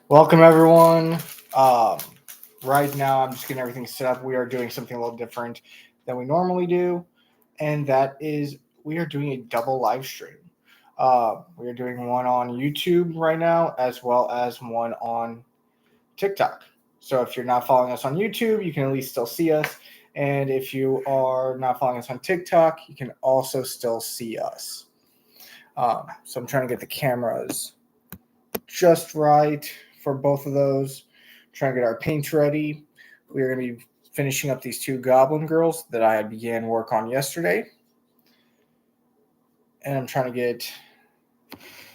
Welcome, everyone. Um, right now, I'm just getting everything set up. We are doing something a little different than we normally do, and that is we are doing a double live stream. We are doing one on YouTube right now, as well as one on TikTok. So if you're not following us on YouTube, you can at least still see us. And if you are not following us on TikTok, you can also still see us. So I'm trying to get the cameras just right for both of those. Trying to get our paint ready. We are going to be finishing up these two Goblin girls that I began work on yesterday. And I'm trying to get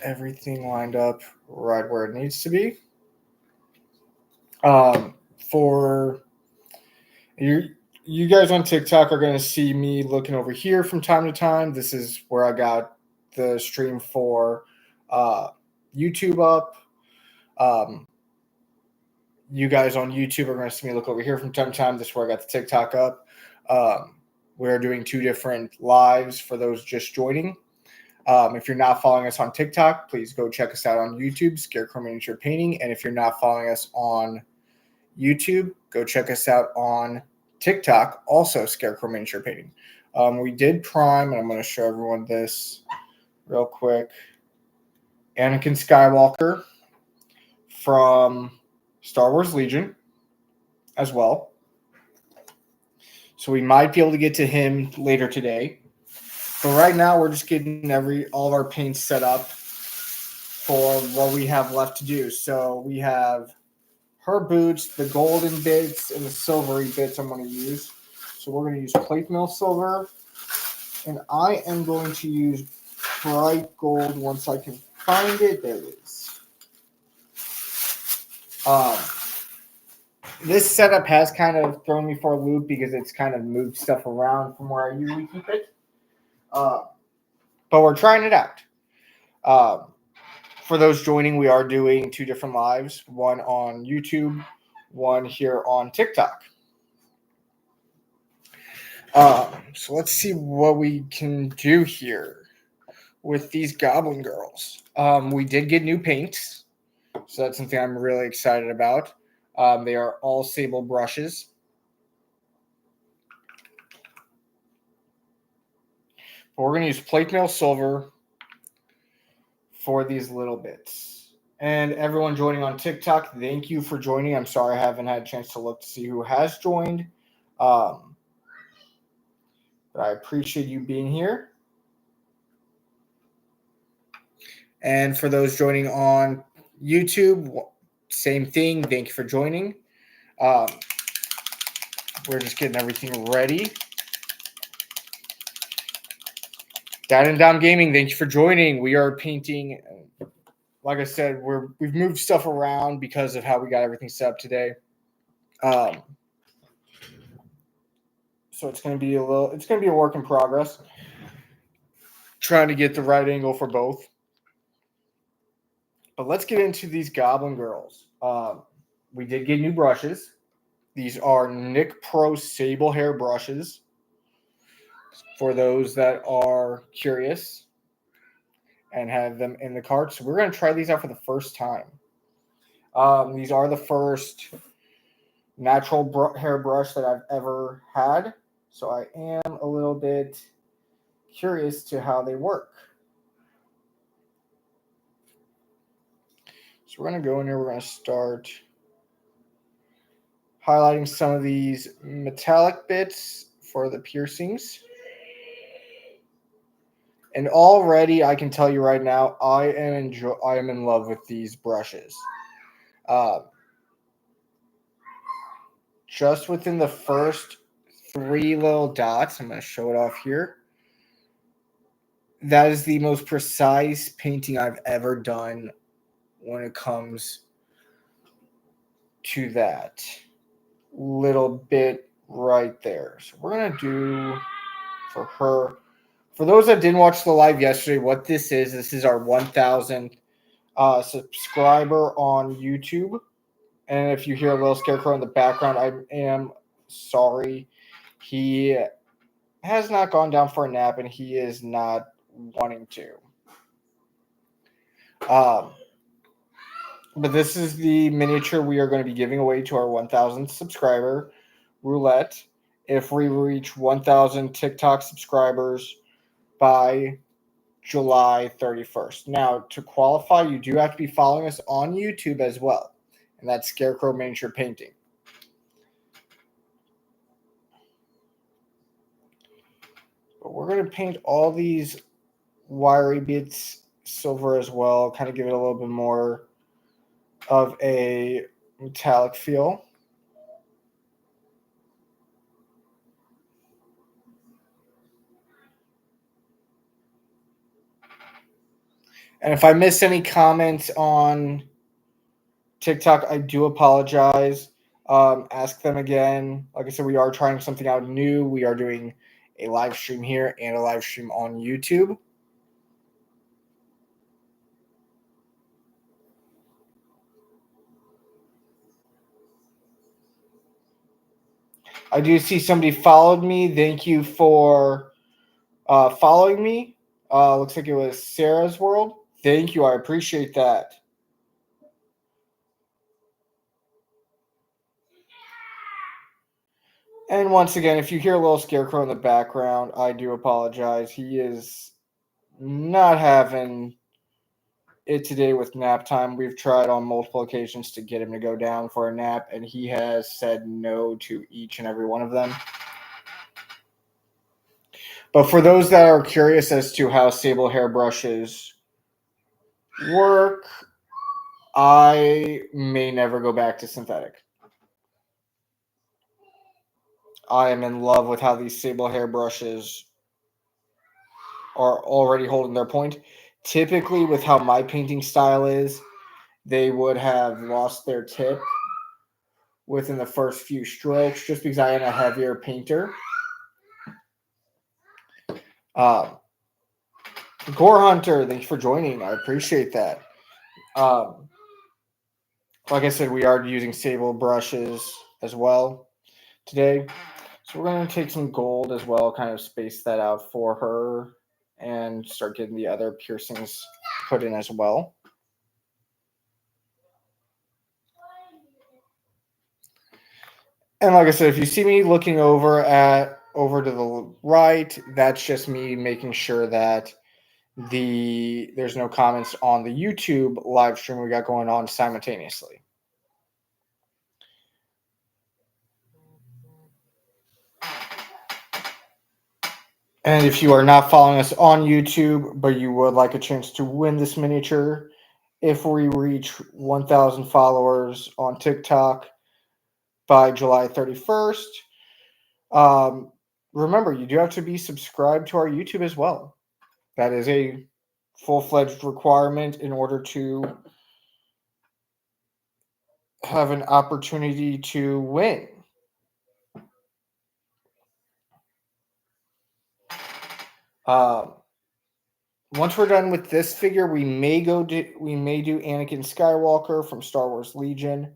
everything lined up right where it needs to be. For you guys on TikTok are going to see me looking over here from time to time. This is where I got the stream for YouTube up. You guys on YouTube are going to see me look over here from time to time. This is where I got the TikTok up. We're doing two different lives for those just joining. If you're not following us on TikTok, please go check us out on YouTube, Scarecrow Miniature Painting. And if you're not following us on YouTube, go check us out on TikTok, also Scarecrow Miniature Painting. We did prime, and I'm going to show everyone this real quick. Anakin Skywalker from Star Wars Legion as well. So we might be able to get to him later today. But right now we're just getting all of our paints set up for what we have left to do. So we have her boots, the golden bits, and the silvery bits I'm going to use. So we're going to use plate mill silver. And I am going to use bright gold once I can find it. There it is. This setup has kind of thrown me for a loop because it's kind of moved stuff around from where I usually keep it. But we're trying it out. For those joining, we are doing two different lives, one on YouTube, one here on TikTok. So let's see what we can do here with these Goblin girls. We did get new paints, so that's something I'm really excited about. They are all sable brushes. But we're going to use plate mail silver for these little bits. And everyone joining on TikTok, thank you for joining. I'm sorry I haven't had a chance to look to see who has joined. But I appreciate you being here. And for those joining on YouTube, same thing. Thank you for joining. We're just getting everything ready. Down and Down Gaming, thank you for joining. We are painting, like I said, we've moved stuff around because of how we got everything set up today. So it's going to be a work in progress. Trying to get the right angle for both. But let's get into these Goblin girls. We did get new brushes. These are Nick Pro Sable Hair brushes. For those that are curious and have them in the cart. So we're going to try these out for the first time. These are the first natural hair brush that I've ever had. So I am a little bit curious to how they work. So we're going to go in here. We're going to start highlighting some of these metallic bits for the piercings. And already, I can tell you right now, I am in love with these brushes. Just within the first 3 little dots, I'm going to show it off here. That is the most precise painting I've ever done when it comes to that little bit right there. So we're going to do for her. For those that didn't watch the live yesterday, what this is our 1,000th subscriber on YouTube. And if you hear a little scarecrow in the background, I am sorry. He has not gone down for a nap, and he is not wanting to. But this is the miniature we are going to be giving away to our 1,000th subscriber roulette. If we reach 1,000 TikTok subscribers by July 31st. Now, to qualify, you do have to be following us on YouTube as well. And that's Scarecrow Miniature Painting. But we're going to paint all these wiry bits silver as well, kind of give it a little bit more of a metallic feel. And if I miss any comments on TikTok, I do apologize. Ask them again. Like I said, we are trying something out new. We are doing a live stream here and a live stream on YouTube. I do see somebody followed me. Thank you for following me. Looks like it was Sarah's World. Thank you. I appreciate that. And once again, if you hear a little scarecrow in the background, I do apologize. He is not having it today with nap time. We've tried on multiple occasions to get him to go down for a nap, and he has said no to each and every one of them. But for those that are curious as to how sable hairbrushes work, I may never go back to synthetic. I am in love with how these sable hairbrushes are already holding their point. Typically, with how my painting style is, they would have lost their tip within the first few strokes just because I am a heavier painter. Gore Hunter, thanks for joining. I appreciate that. Like I said, we are using sable brushes as well today. So we're going to take some gold as well, kind of space that out for her and start getting the other piercings put in as well. And like I said, if you see me looking over to the right, that's just me making sure that there's no comments on the YouTube live stream we got going on simultaneously. And if you are not following us on YouTube, but you would like a chance to win this miniature, if we reach 1,000 followers on TikTok by July 31st, remember, you do have to be subscribed to our YouTube as well. That is a full-fledged requirement in order to have an opportunity to win. Once we're done with this figure, we may do Anakin Skywalker from Star Wars Legion,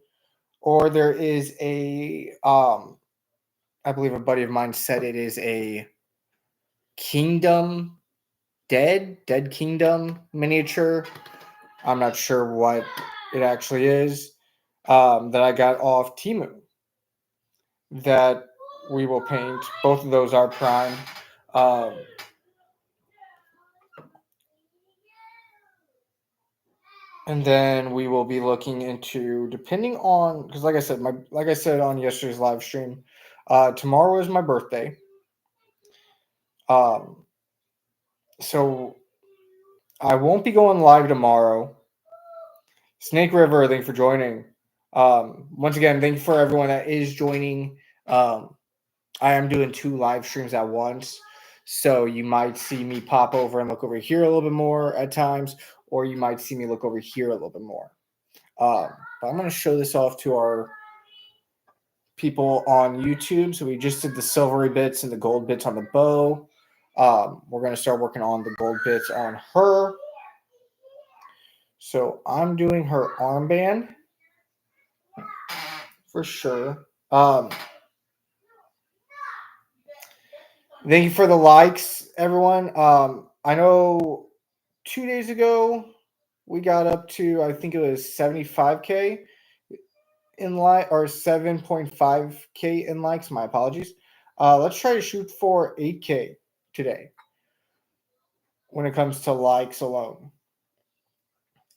or there is a I believe a buddy of mine said it is a Kingdom Dead Kingdom miniature. I'm not sure what it actually is. That I got off Temu. That we will paint. Both of those are prime. And then we will be looking into, depending on, because like I said on yesterday's live stream, tomorrow is my birthday. So I won't be going live tomorrow. Snake River, thank you for joining. Once again, thank you for everyone that is joining. I am doing 2 live streams at once. So you might see me pop over and look over here a little bit more at times, or you might see me look over here a little bit more. But I'm going to show this off to our people on YouTube. So we just did the silvery bits and the gold bits on the bow. We're going to start working on the gold bits on her. So I'm doing her armband for sure. Thank you for the likes, everyone. I know 2 days ago, we got up to, I think it was 75K in like, or 7.5K in likes. My apologies. Let's try to shoot for 8K today when it comes to likes alone.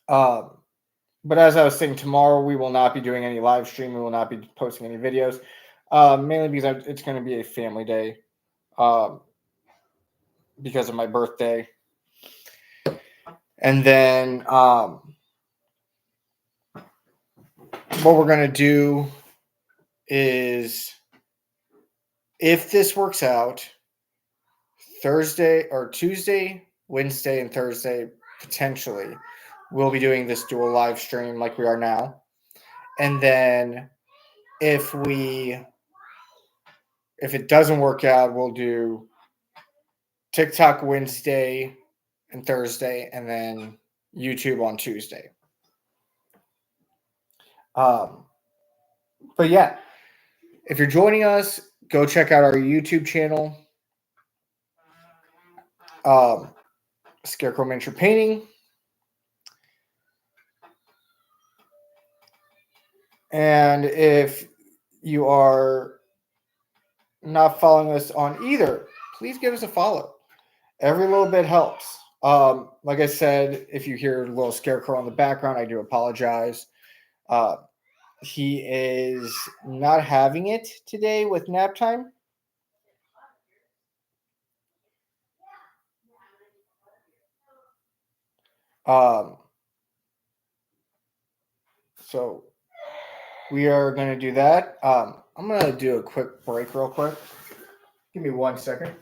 But as I was saying, tomorrow we will not be doing any live stream. We will not be posting any videos, mainly because it's going to be a family day because of my birthday. And then what we're going to do is, if this works out, Thursday or Tuesday, Wednesday, and Thursday, potentially, we'll be doing this dual live stream like we are now. And then if it doesn't work out, we'll do TikTok Wednesday and Thursday, and then YouTube on Tuesday. But yeah, if you're joining us, go check out our YouTube channel, Scarecrow Miniature Painting. And if you are not following us on either, please give us a follow. Every little bit helps. Like I said, if you hear a little Scarecrow in the background, I do apologize. He is not having it today with nap time. So we are going to do that. I'm going to do a quick break real quick. Give me 1 second.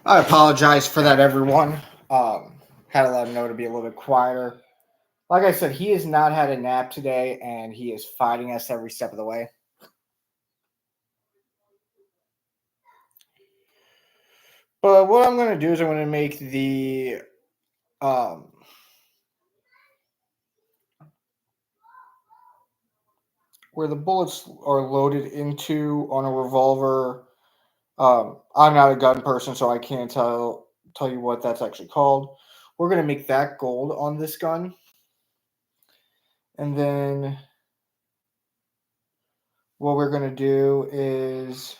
I apologize for that, everyone. Had to let him know to be a little bit quieter. Like I said, he has not had a nap today, and he is fighting us every step of the way. But what I'm going to do is I'm going to make the where the bullets are loaded into on a revolver. I'm not a gun person, so I can't tell you what that's actually called. We're going to make that gold on this gun. And then what we're going to do is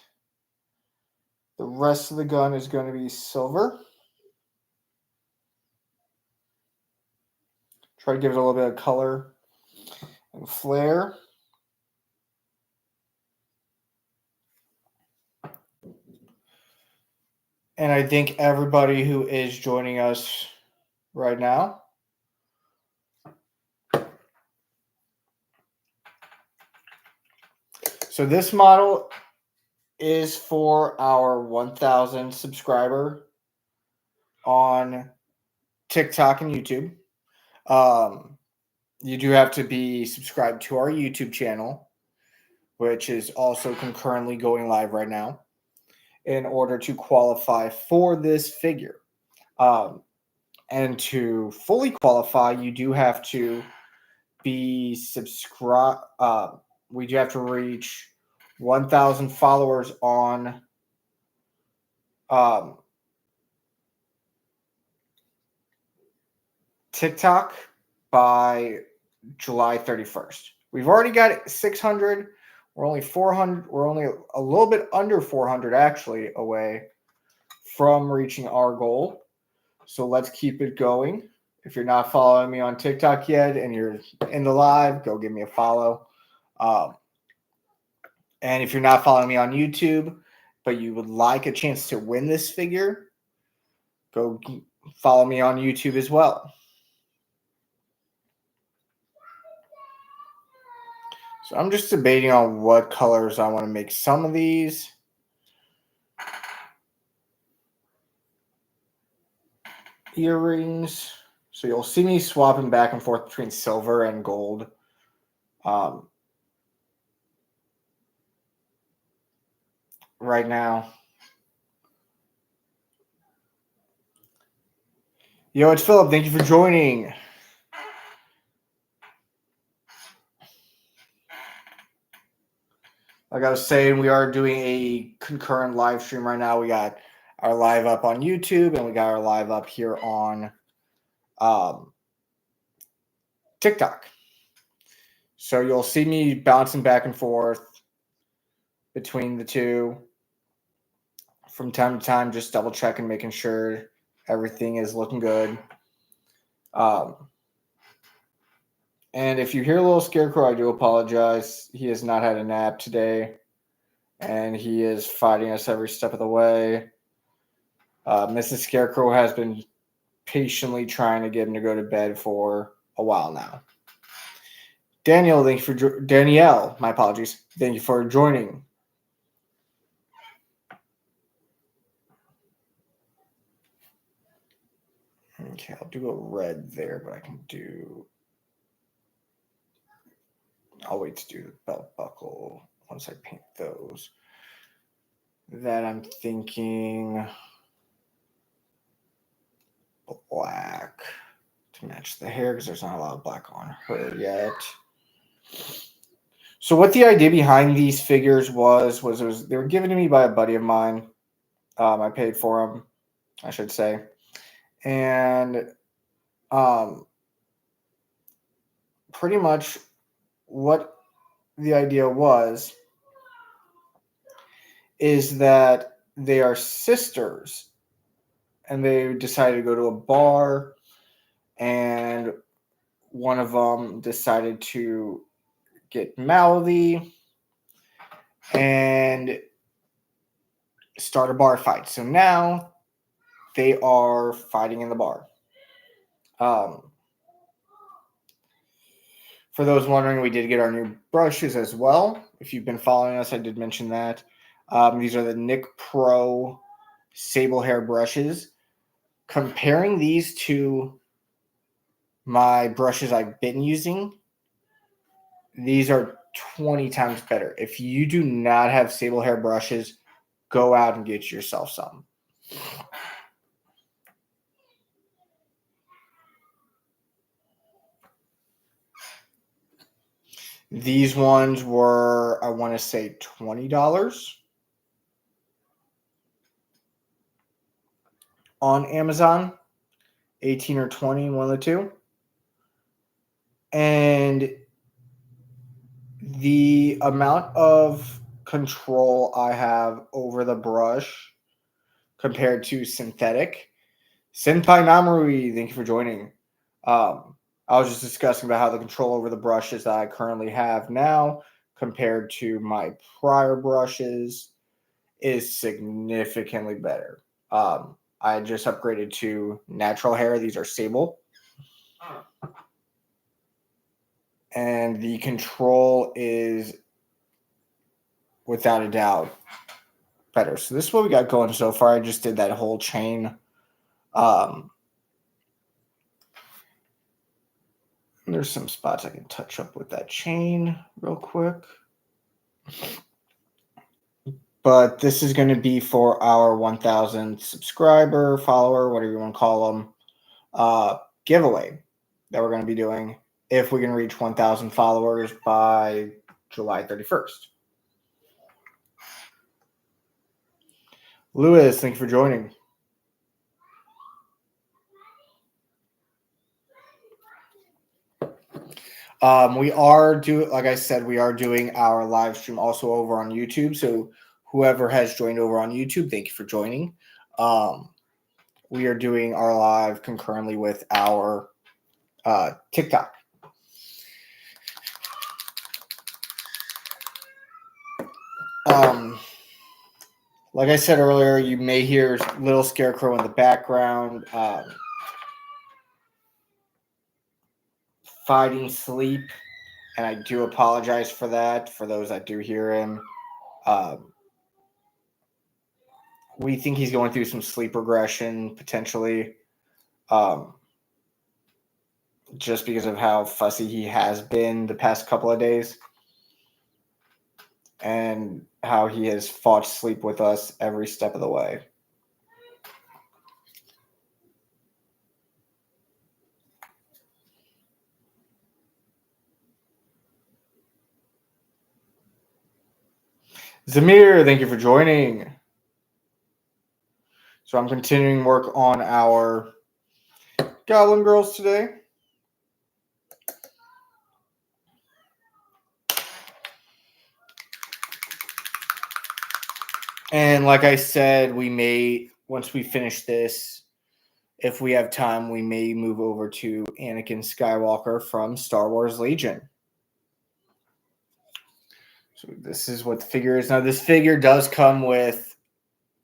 the rest of the gun is going to be silver. Try to give it a little bit of color and flair. And I thank everybody who is joining us right now. So this model is for our 1,000 subscriber on TikTok and YouTube. You do have to be subscribed to our YouTube channel, which is also concurrently going live right now, in order to qualify for this figure. And to fully qualify, you do have to be subscribed. We do have to reach 1,000 followers on TikTok by July 31st. We've already got 600. We're only 400. We're only a little bit under 400 actually away from reaching our goal. So let's keep it going. If you're not following me on TikTok yet and you're in the live, go give me a follow. And if you're not following me on YouTube, but you would like a chance to win this figure, go follow me on YouTube as well. So I'm just debating on what colors I want to make some of these. Earrings. So you'll see me swapping back and forth between silver and gold right now. Yo, it's Philip. Thank you for joining. Like I was saying, we are doing a concurrent live stream right now. We got our live up on YouTube, and we got our live up here on TikTok. So you'll see me bouncing back and forth between the two from time to time, just double checking, making sure everything is looking good. And if you hear a little scarecrow, I do apologize. He has not had a nap today, and he is fighting us every step of the way. Mrs. Scarecrow has been patiently trying to get him to go to bed for a while now. Danielle, Danielle, my apologies. Thank you for joining. Okay, I'll do a red there, but I'll wait to do the belt buckle once I paint those. Then I'm thinking black to match the hair because there's not a lot of black on her yet. So what the idea behind these figures was they were given to me by a buddy of mine. I paid for them, I should say. And pretty much what the idea is that they are sisters, and they decided to go to a bar, and one of them decided to get mouthy and start a bar fight. So now they are fighting in the bar. For those wondering, we did get our new brushes as well. If you've been following us, I did mention that. These are the Nick Pro Sable Hair brushes. Comparing these to my brushes I've been using, these are 20 times better. If you do not have sable hair brushes, go out and get yourself some. These ones were, I want to say, $20 on Amazon, 18 or 20, one of the two. And the amount of control I have over the brush compared to synthetic. Senpai Namuri, thank you for joining. I was just discussing about how the control over the brushes that I currently have now compared to my prior brushes is significantly better. I just upgraded to natural hair. These are sable. And the control is, without a doubt, better. So this is what we got going so far. I just did that whole chain. There's some spots I can touch up with that chain real quick. But this is going to be for our 1,000 subscriber, follower, whatever you want to call them, giveaway that we're going to be doing if we can reach 1,000 followers by July 31st. Lewis, thank you for joining. We are like I said, we are doing our live stream also over on YouTube. So whoever has joined over on YouTube, thank you for joining. We are doing our live concurrently with our TikTok. Like I said earlier, you may hear little scarecrow in the background. Fighting sleep, and I do apologize for that for those that do hear him. We think he's going through some sleep regression potentially. just because of how fussy he has been the past couple of days and how he has fought sleep with us every step of the way. Zamir, thank you for joining. So I'm continuing work on our Goblin Girls today. And like I said, we may, once we finish this, if we have time, we may move over to Anakin Skywalker from Star Wars Legion. So this is what the figure is. Now, this figure does come with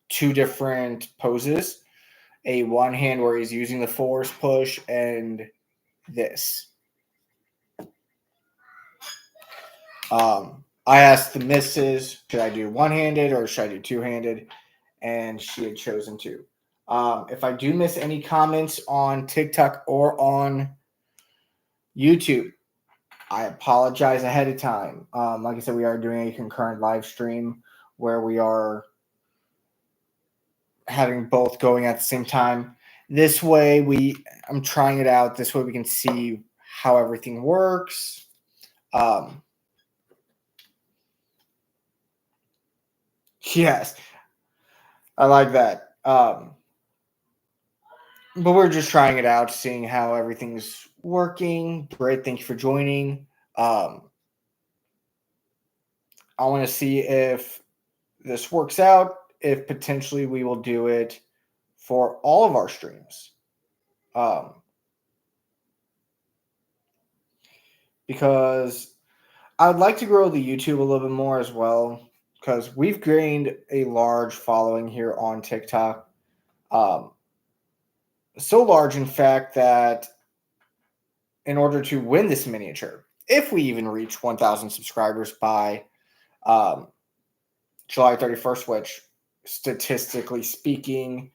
two different poses. A one hand where he's using the force push and this. I asked the missus, should I do one-handed or should I do two-handed? And she had chosen to. If I do miss any comments on TikTok or on YouTube, I apologize ahead of time. Like I said, we are doing a concurrent live stream where we are having both going at the same time. This way, I'm trying it out. This way we can see how everything works. Yes, I like that. But we're just trying it out, seeing how everything's working. Britt, thank you for joining. I want to see if this works out, if potentially we will do it for all of our streams. Because I would like to grow the YouTube a little bit more as well, because we've gained a large following here on TikTok. So large, in fact, that in order to win this miniature, if we even reach 1,000 subscribers by July 31st, which statistically speaking,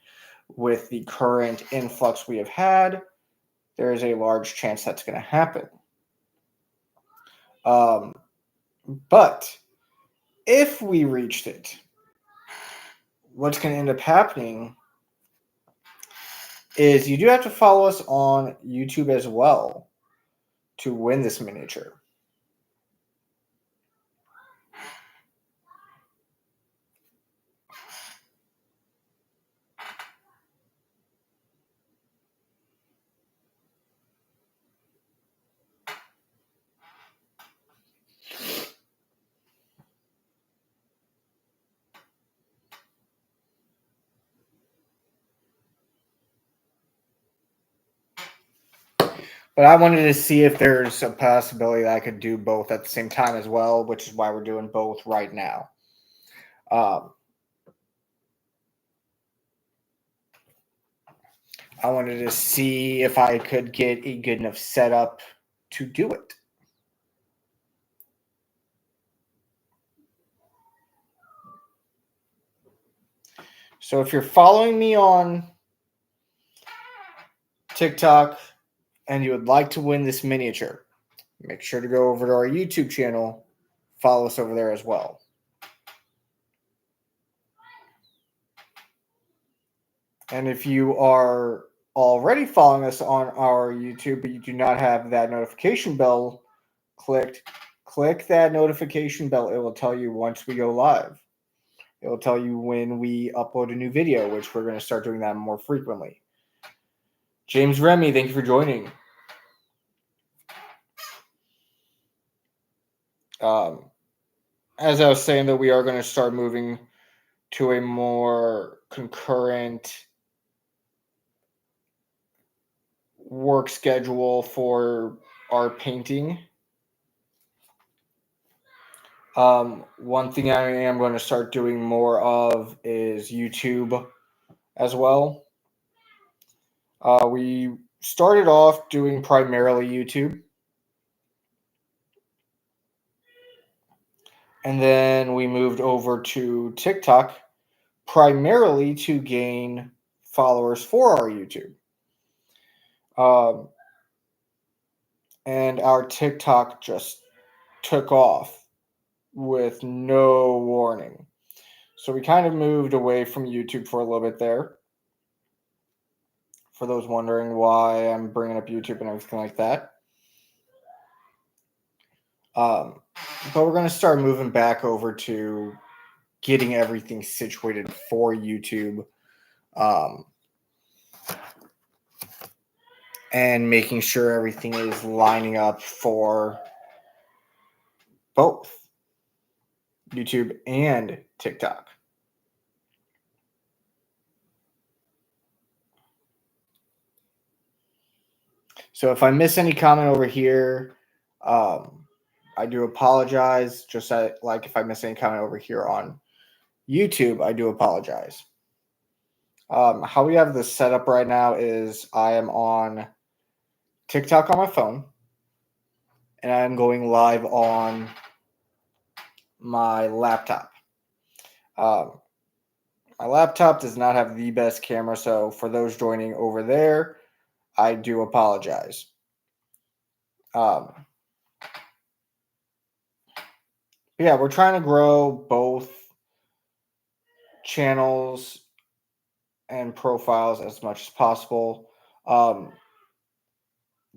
with the current influx we have had, there is a large chance that's going to happen. But if we reached it, what's going to end up happening is you do have to follow us on YouTube as well to win this miniature. But I wanted to see if there's a possibility that I could do both at the same time as well, which is why we're doing both right now. I wanted to see if I could get a good enough setup to do it. So if you're following me on TikTok and you would like to win this miniature, make sure to go over to our YouTube channel, follow us over there as well. And if you are already following us on our YouTube, but you do not have that notification bell clicked, click that notification bell. It will tell you once we go live. It will tell you when we upload a new video, which we're going to start doing that more frequently. James Remy, thank you for joining. As I was saying, that we are going to start moving to a more concurrent work schedule for our painting. One thing I am going to start doing more of is YouTube as well. We started off doing primarily YouTube. And then we moved over to TikTok primarily to gain followers for our YouTube. and our TikTok just took off with no warning. So we kind of moved away from YouTube for a little bit there. For those wondering why I'm bringing up YouTube and everything like that. But we're going to start moving back over to getting everything situated for YouTube. And making sure everything is lining up for both YouTube and TikTok. So if I miss any comment over here, I do apologize. Just like if I miss any comment over here on YouTube, I do apologize. How we have this set up right now is I am on TikTok on my phone, and I'm going live on my laptop. My laptop does not have the best camera, so for those joining over there, I do apologize. Yeah, we're trying to grow both channels and profiles as much as possible.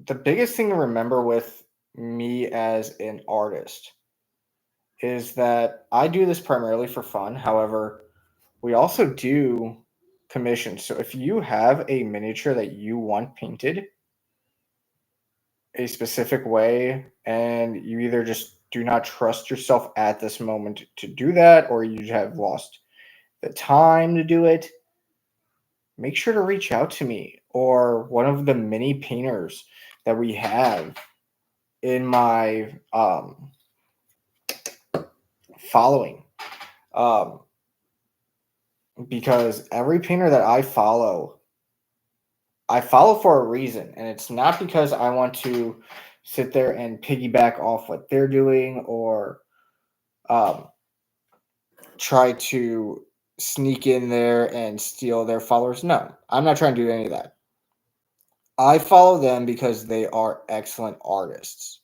The biggest thing to remember with me as an artist is that I do this primarily for fun. However, we also do commissions. So if you have a miniature that you want painted a specific way and you either just do not trust yourself at this moment to do that, or you have lost the time to do it, make sure to reach out to me or one of the mini painters that we have in my following. Because every painter that I follow for a reason, and it's not because I want to sit there and piggyback off what they're doing or try to sneak in there and steal their followers. No, I'm not trying to do any of that. I follow them because they are excellent artists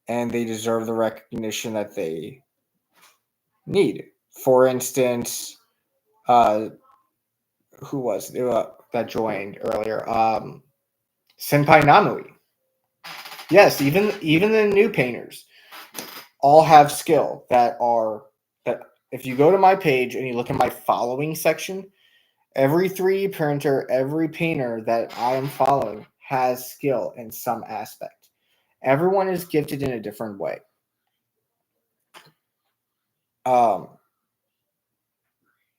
and they deserve the recognition that they need. For instance, who was that joined earlier? Senpai Namui. Yes, even the new painters all have skill that if you go to my page and you look at my following section, every 3D printer, every painter that I am following has skill in some aspect. Everyone is gifted in a different way.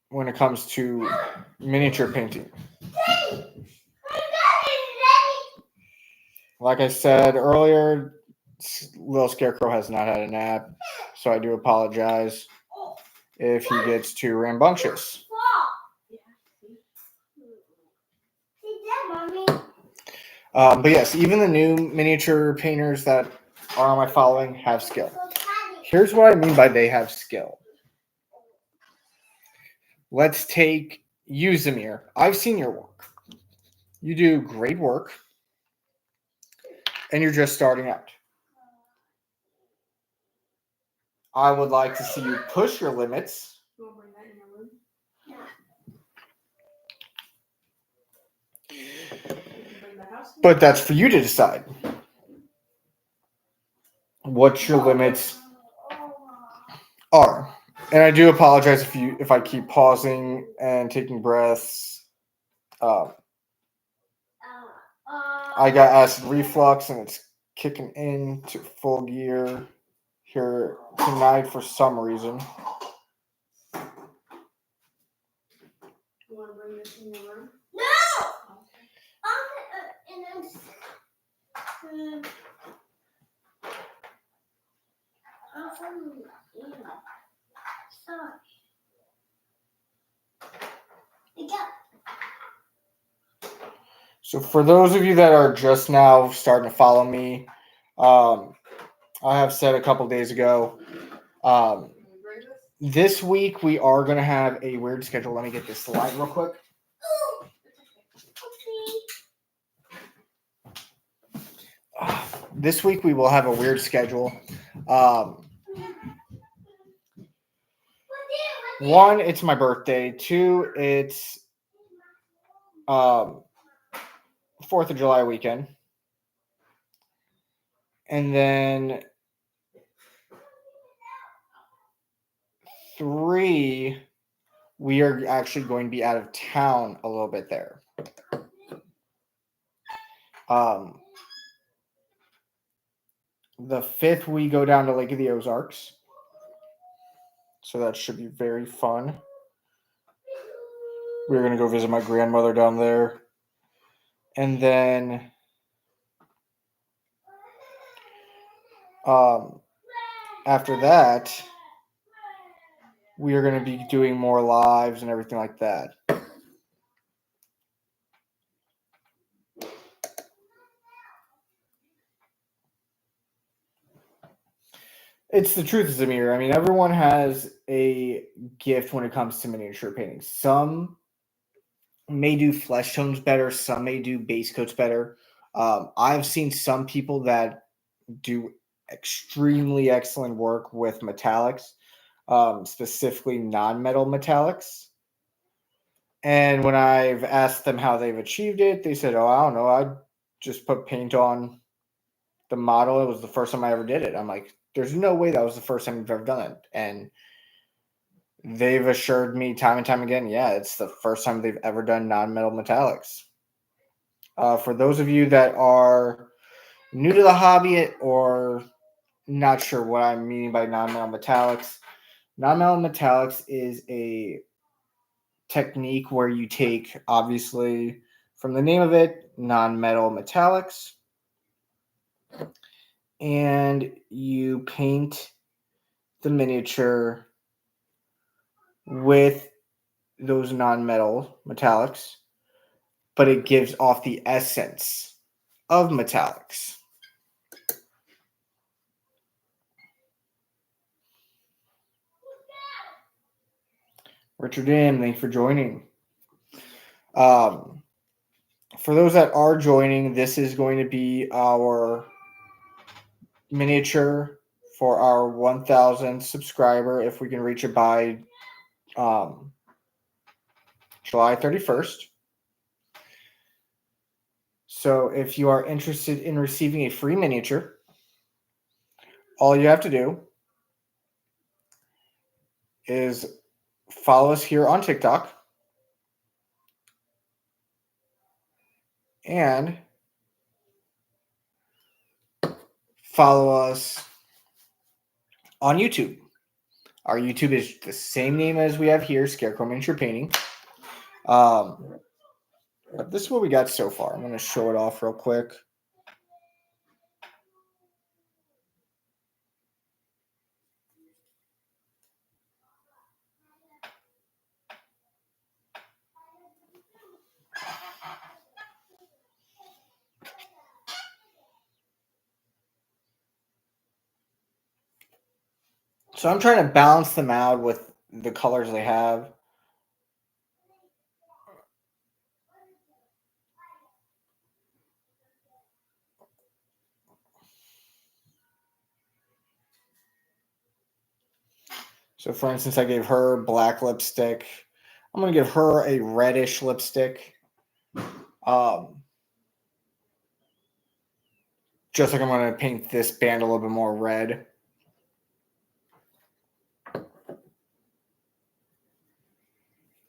When it comes to miniature painting. Like I said earlier, Little Scarecrow has not had a nap, so I do apologize if he gets too rambunctious. But yes, even the new miniature painters that are on my following have skill. Here's what I mean by they have skill. Let's take you, Zamir. I've seen your work. You do great work, and you're just starting out. I would like to see you push your limits. But that's for you to decide. What your limits are. And I do apologize if I keep pausing and taking breaths. I got acid reflux and it's kicking into full gear here tonight for some reason. You want to bring this in your room? No! So for those of you that are just now starting to follow me, I have said a couple days ago, this week we are going to have a weird schedule. Let me get this slide real quick. this week we will have a weird schedule. Um, one, it's my birthday. Two, it's 4th of July weekend. And then 3, we are actually going to be out of town a little bit there. The 5th, we go down to Lake of the Ozarks. So that should be very fun. We're going to go visit my grandmother down there. And then after that, we are going to be doing more lives and everything like that. It's the truth, Zamir. I mean, everyone has a gift when it comes to miniature painting. Some may do flesh tones better. Some may do base coats better. I've seen some people that do extremely excellent work with metallics, specifically non-metal metallics. And when I've asked them how they've achieved it, they said, "Oh, I don't know. I just put paint on the model. It was the first time I ever did it." I'm like, there's no way that was the first time you've ever done it. And they've assured me time and time again, yeah, it's the first time they've ever done non-metal metallics. For those of you that are new to the hobby or not sure what I'm meaning by non-metal metallics is a technique where you take, obviously, from the name of it, non-metal metallics, and you paint the miniature with those non-metal metallics, but it gives off the essence of metallics. Richard M., thanks for joining. For those that are joining, this is going to be our miniature for our 1,000 subscriber, if we can reach it by July 31st. So if you are interested in receiving a free miniature, all you have to do is follow us here on TikTok and follow us on YouTube. Our YouTube is the same name as we have here, Scarecrow Miniature Painting. But this is what we got so far. I'm going to show it off real quick. So I'm trying to balance them out with the colors they have. So for instance, I gave her black lipstick. I'm going to give her a reddish lipstick. Just like I'm going to paint this band a little bit more red.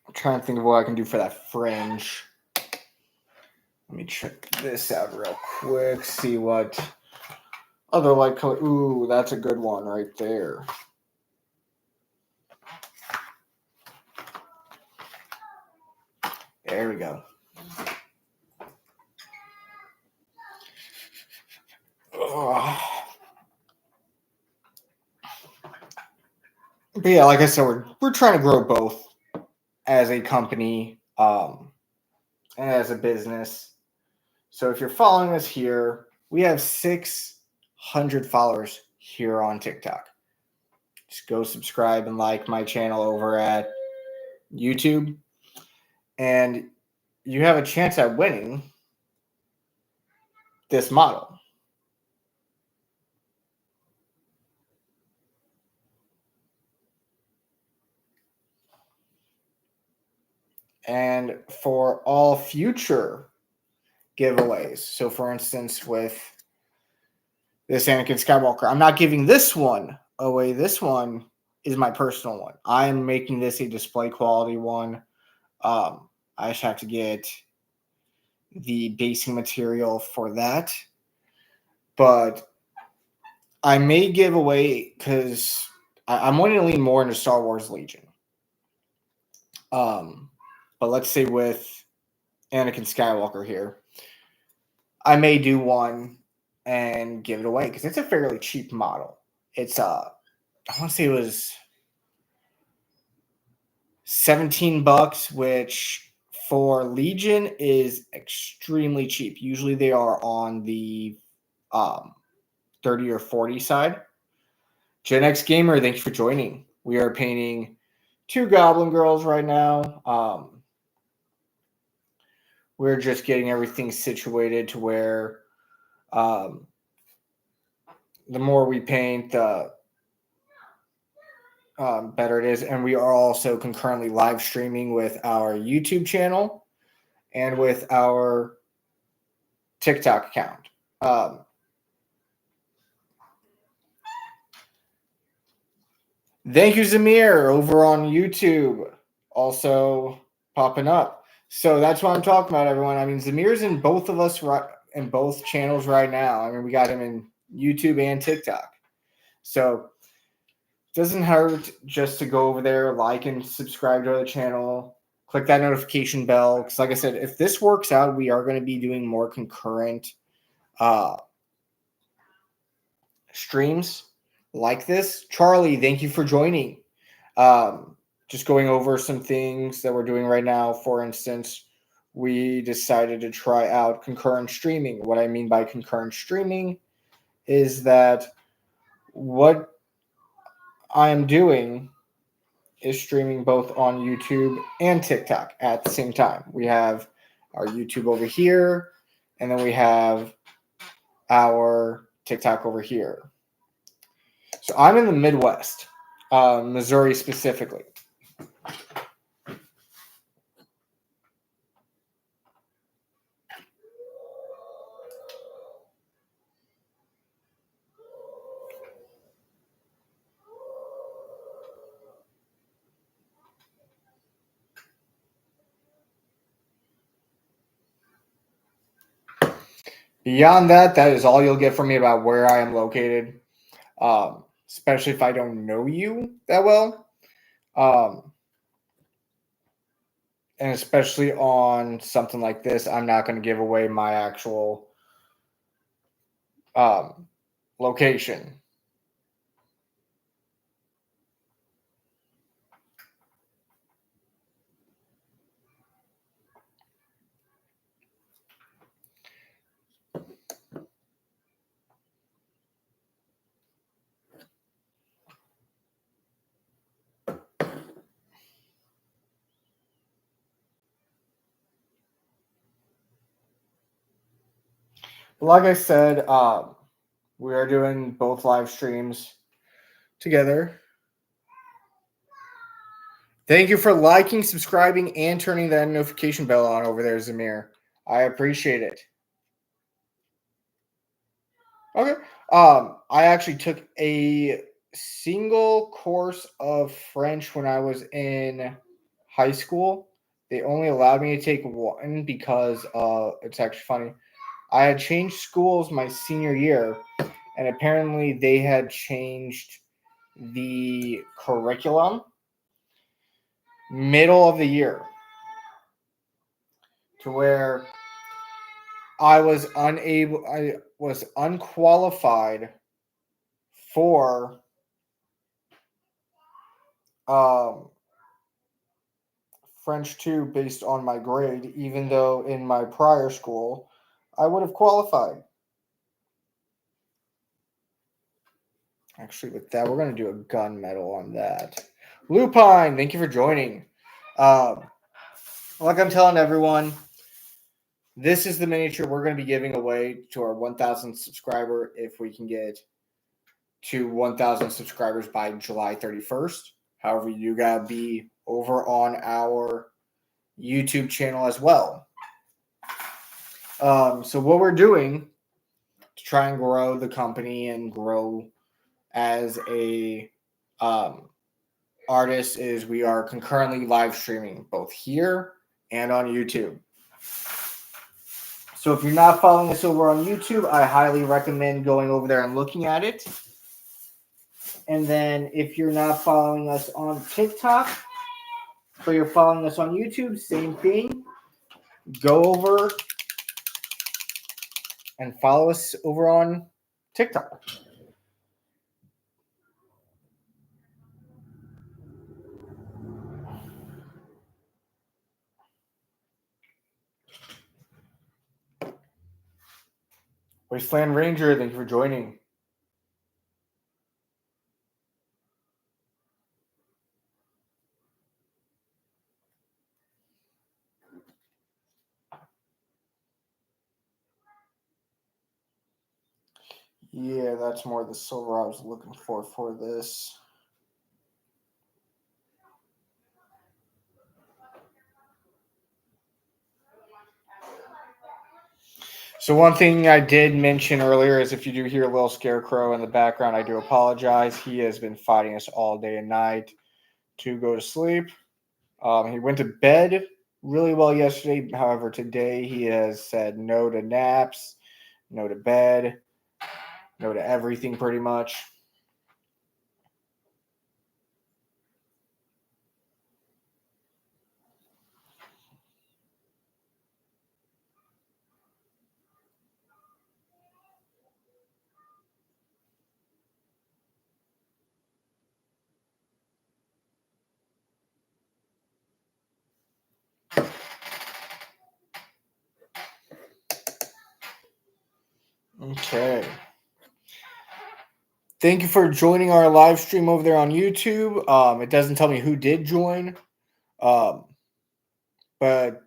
I'm trying to think of what I can do for that fringe. Let me check this out real quick. See what other light color. Ooh, that's a good one right there. There we go. But yeah, like I said, we're trying to grow both as a company and as a business. So if you're following us here, we have 600 followers here on TikTok. Just go subscribe and like my channel over at YouTube, and you have a chance at winning this model. And for all future giveaways, so for instance, with this Anakin Skywalker, I'm not giving this one away. This one is my personal one. I am making this a display quality one. I just have to get the basing material for that. But I may give away, because I'm wanting to lean more into Star Wars Legion. But let's say with Anakin Skywalker here, I may do one and give it away because it's a fairly cheap model. It's I want to say it was $17, which for Legion is extremely cheap. Usually they are on the 30 or 40 side. Gen X Gamer, thank you for joining. We are painting 2 Goblin girls right now. We're just getting everything situated to where the more we paint, the better it is. And we are also concurrently live streaming with our YouTube channel and with our TikTok account. Thank you, Zamir, over on YouTube, also popping up. So that's what I'm talking about, everyone. I mean, Zamir's in both of us in both channels right now. I mean, we got him in YouTube and TikTok. So it doesn't hurt just to go over there, like and subscribe to the channel, click that notification bell. Because like I said, if this works out, we are going to be doing more concurrent streams like this. Charlie, thank you for joining. Just going over some things that we're doing right now. For instance, we decided to try out concurrent streaming. What I mean by concurrent streaming is that what I am doing is streaming both on YouTube and TikTok at the same time. We have our YouTube over here, and then we have our TikTok over here. So I'm in the Midwest, Missouri specifically. Beyond that, that is all you'll get from me about where I am located, especially if I don't know you that well. And especially on something like this, I'm not going to give away my actual location. Like I said, we are doing both live streams together. Thank you for liking, subscribing, and turning that notification bell on over there, Zamir. I appreciate it. Okay. I actually took a single course of French when I was in high school. They only allowed me to take one because it's actually funny. I had changed schools my senior year, and apparently they had changed the curriculum middle of the year to where I was unqualified for French 2 based on my grade, even though in my prior school I would have qualified. Actually, with that, we're going to do a gunmetal on that. Lupine, thank you for joining. Like I'm telling everyone, this is the miniature we're going to be giving away to our 1,000 subscriber if we can get to 1,000 subscribers by July 31st. However, you got to be over on our YouTube channel as well. So what we're doing to try and grow the company and grow as a artist is we are concurrently live streaming both here and on YouTube. So if you're not following us over on YouTube, I highly recommend going over there and looking at it. And then if you're not following us on TikTok, but you're following us on YouTube, same thing. Go over and follow us over on TikTok. Wasteland Ranger, thank you for joining. Yeah, that's more the silver I was looking for this. So one thing I did mention earlier is if you do hear a little scarecrow in the background, I do apologize. He has been fighting us all day and night to go to sleep. He went to bed really well yesterday. However, today he has said no to naps, no to bed, no to everything pretty much. Okay. Thank you for joining our live stream over there on YouTube. It doesn't tell me who did join, but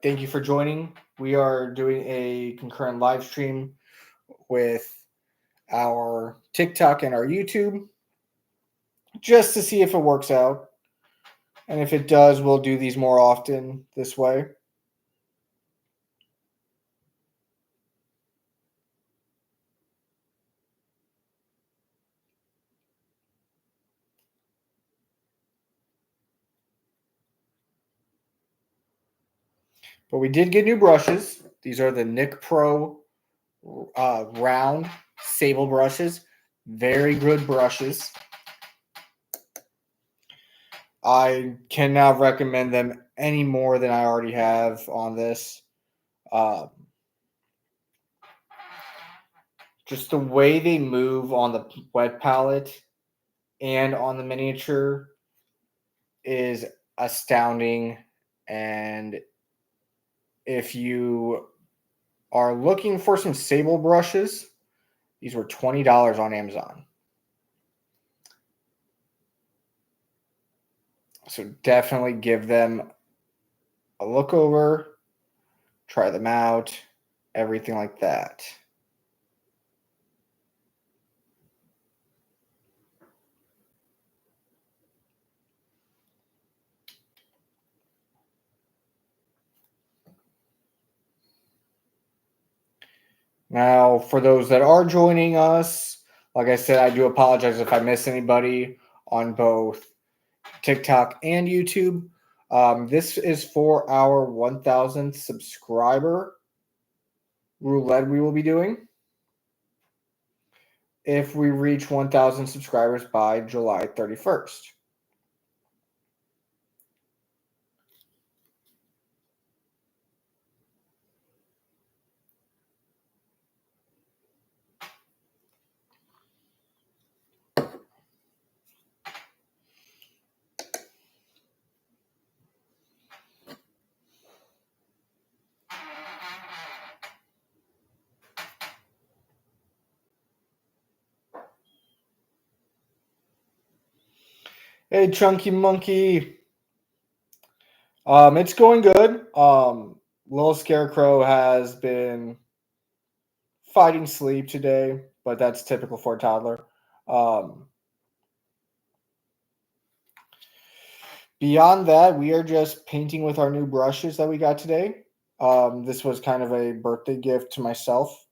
thank you for joining. We are doing a concurrent live stream with our TikTok and our YouTube just to see if it works out. And if it does, we'll do these more often this way. But we did get new brushes. These are the Nick Pro round sable brushes. Very good brushes. I cannot recommend them any more than I already have on this. Just the way they move on the wet palette and on the miniature is astounding. And if you are looking for some sable brushes, these were $20 on Amazon. So definitely give them a look over, try them out, everything like that. Now, for those that are joining us, like I said, I do apologize if I miss anybody on both TikTok and YouTube. This is for our 1,000th subscriber roulette we will be doing if we reach 1,000 subscribers by July 31st. Hey, Chunky Monkey. It's going good. Little Scarecrow has been fighting sleep today, but that's typical for a toddler. Beyond that, we are just painting with our new brushes that we got today. This was kind of a birthday gift to myself.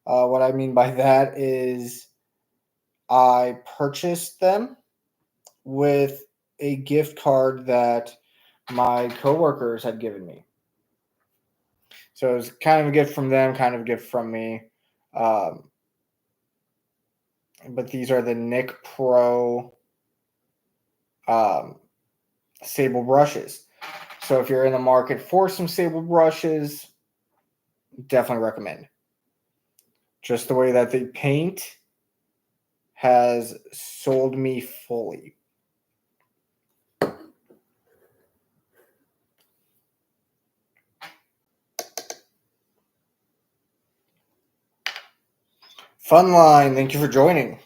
What I mean by that is I purchased them with a gift card that my coworkers had given me. So it was kind of a gift from them, kind of a gift from me. Um, but these are the Nick Pro um, sable brushes. So if you're in the market for some sable brushes, definitely recommend. Just the way that they paint has sold me fully. Funline, thank you for joining.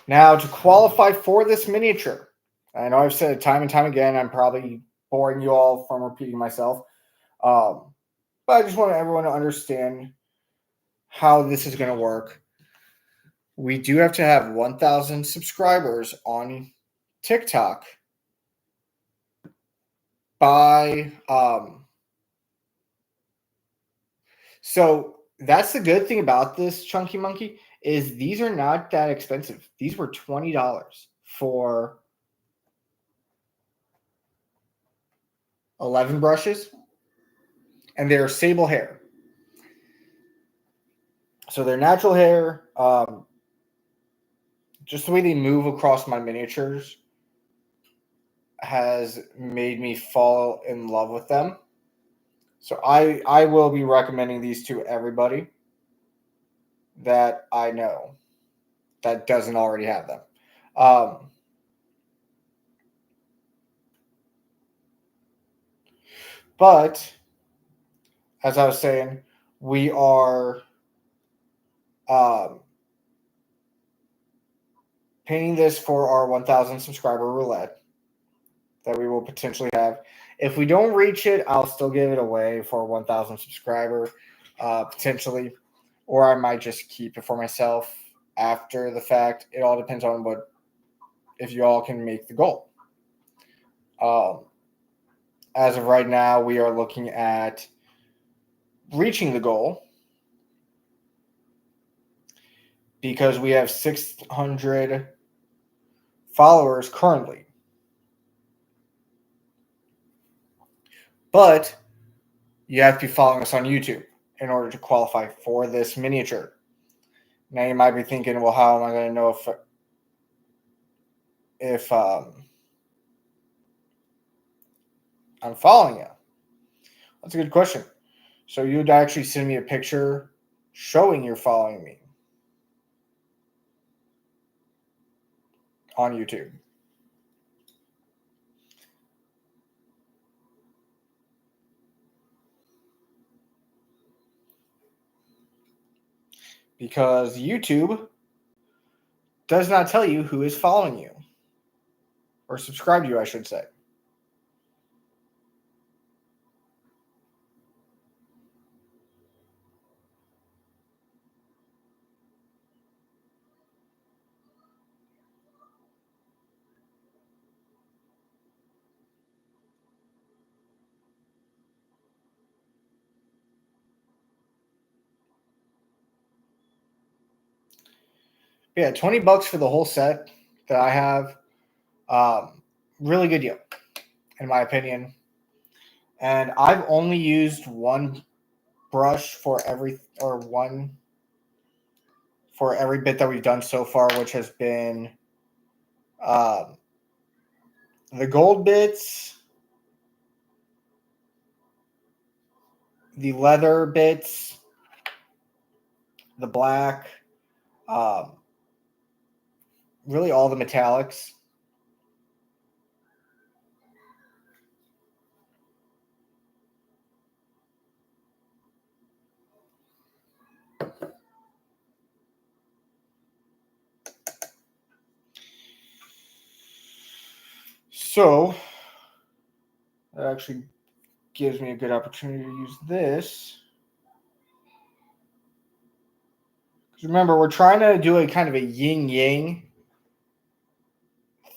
Now, to qualify for this miniature, I know I've said it time and time again. I'm probably boring you all from repeating myself. But I just want everyone to understand how this is going to work. We do have to have 1,000 subscribers on TikTok by. So that's the good thing about this Chunky Monkey is these are not that expensive. These were $20 for 11 brushes, and they're sable hair. So they're natural hair. Just the way they move across my miniatures has made me fall in love with them. So I will be recommending these to everybody that I know that doesn't already have them. But as I was saying, we are painting this for our 1,000 subscriber roulette that we will potentially have. If we don't reach it, I'll still give it away for 1,000 subscriber potentially, or I might just keep it for myself after the fact. It all depends on what if you all can make the goal. As of right now, we are looking at reaching the goal because we have 600 followers currently. But you have to be following us on YouTube in order to qualify for this miniature. Now you might be thinking, well, how am I going to know if I'm following you? That's a good question. So you'd actually send me a picture showing you're following me on YouTube. Because YouTube does not tell you who is following you. Or subscribe to you, I should say. Yeah, $20 for the whole set that I have. Really good deal, in my opinion. And I've only used one brush for every bit that we've done so far, which has been um, the gold bits, the leather bits, the black, um, really all the metallics. So that actually gives me a good opportunity to use this Remember, we're trying to do a kind of a yin yang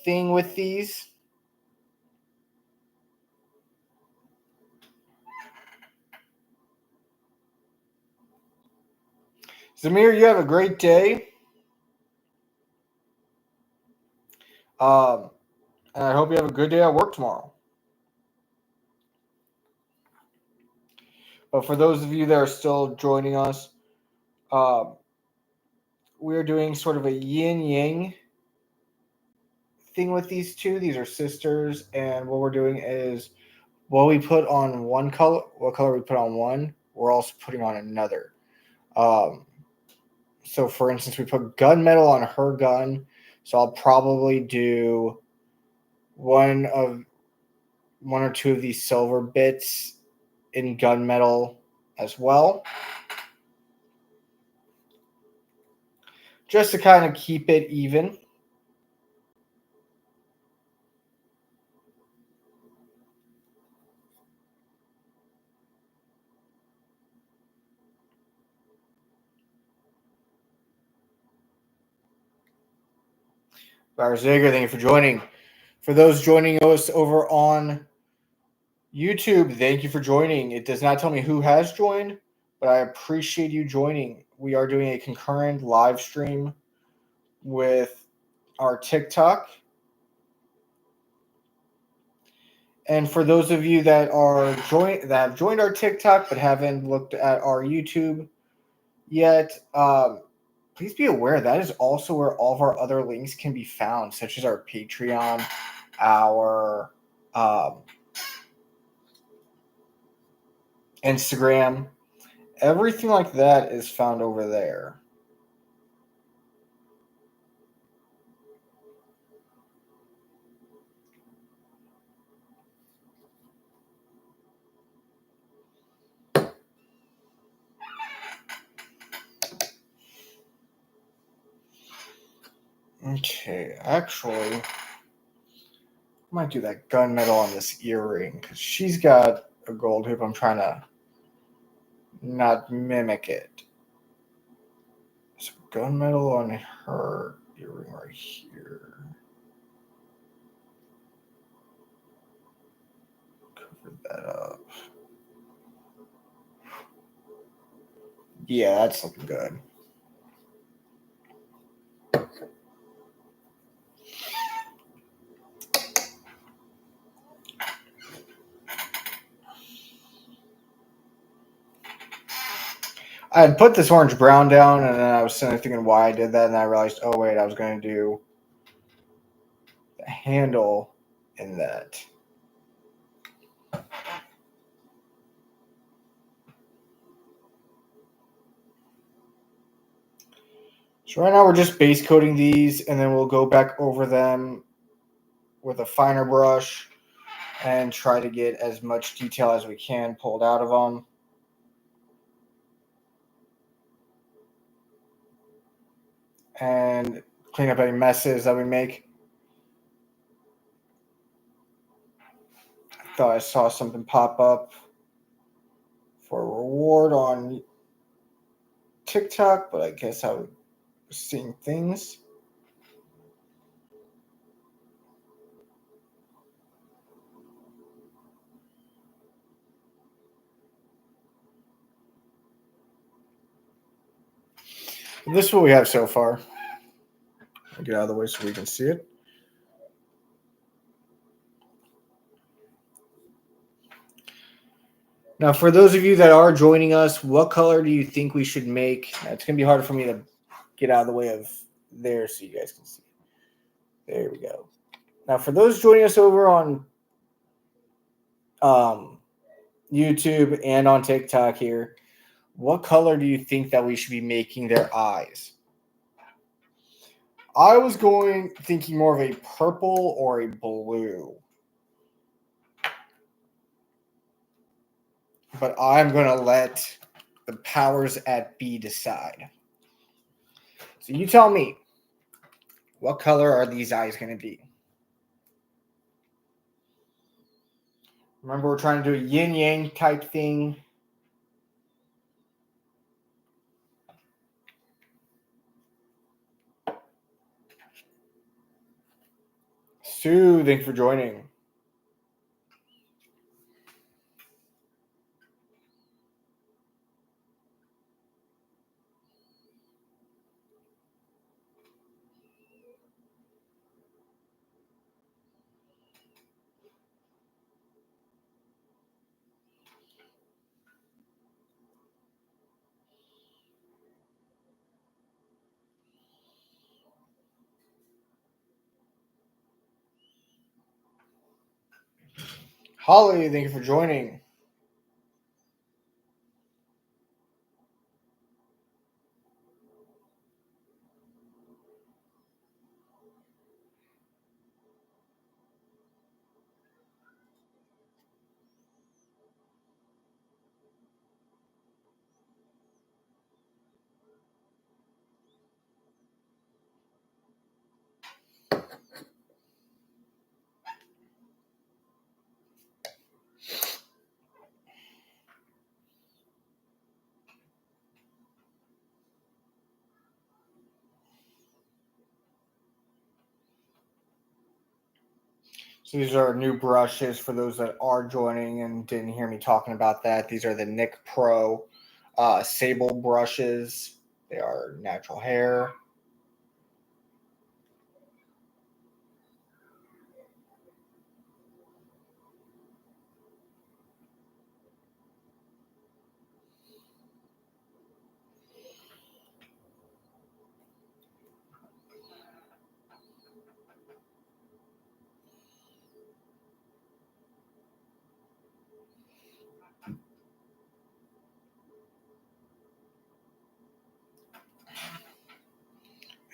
thing with these. Zamir, you have a great day. And I hope you have a good day at work tomorrow. But for those of you that are still joining us, we are doing sort of a yin yang thing with these two. These are sisters, and what we're doing is what we put on one color, what color we put on one, we're also putting on another. So, for instance, we put gunmetal on her gun, so I'll probably do one or two of these silver bits in gunmetal as well, just to kind of keep it even. Byron Zager, thank you for joining. For those joining us over on YouTube, thank you for joining. It does not tell me who has joined, but I appreciate you joining. We are doing a concurrent live stream with our TikTok. And for those of you that have joined our TikTok but haven't looked at our YouTube yet, please be aware that is also where all of our other links can be found, such as our Patreon, our Instagram. Everything like that is found over there. Okay, actually, I might do that gunmetal on this earring because she's got a gold hoop. I'm trying to not mimic it. So gunmetal on her earring right here. Cover that up. Yeah, that's looking good. I had put this orange brown down, and then I was sitting there thinking why I did that, and I realized, oh wait, I was going to do the handle in that. So right now we're just base coating these, and then we'll go back over them with a finer brush and try to get as much detail as we can pulled out of them. And clean up any messes that we make. I thought I saw something pop up for a reward on TikTok, but I guess I was seeing things. This is what we have so far. I'll get out of the way so we can see it. Now, for those of you that are joining us, what color do you think we should make? It's going to be hard for me to get out of the way of there so you guys can see. There we go. Now, for those joining us over on YouTube and on TikTok here, what color do you think that we should be making their eyes? I was thinking more of a purple or a blue. But I'm going to let the powers at be decide. So you tell me, what color are these eyes going to be? Remember, we're trying to do a yin-yang type thing. Sue, thank you for joining. Holly, thank you for joining. So these are new brushes for those that are joining and didn't hear me talking about that. These are the Nick Pro Sable brushes. They are natural hair.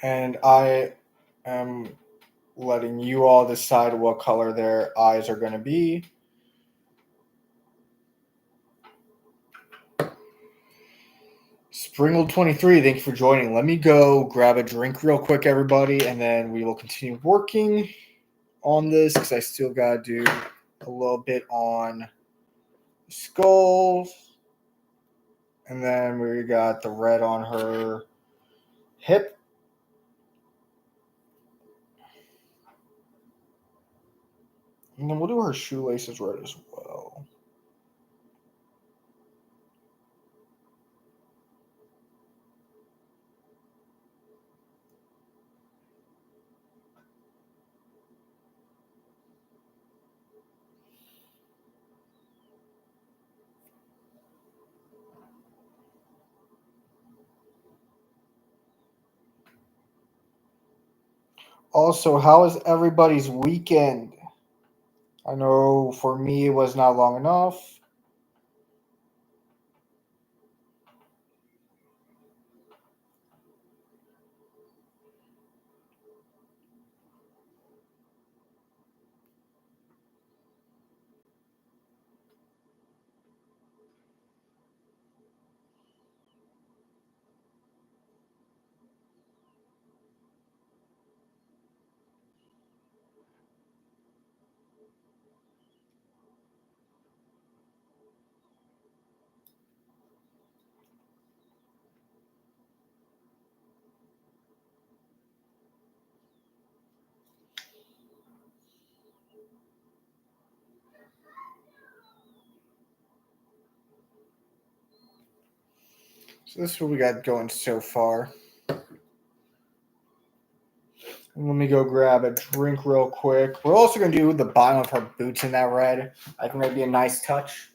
And I am letting you all decide what color their eyes are going to be. Springle23, thank you for joining. Let me go grab a drink real quick, everybody, and then we will continue working on this because I still got to do a little bit on skulls. And then we got the red on her hip. And then we'll do her shoelaces red as well. Also, how is everybody's weekend? I know for me it was not long enough. So this is what we got going so far. Let me go grab a drink real quick. We're also going to do the bottom of her boots in that red. I think that'd be a nice touch.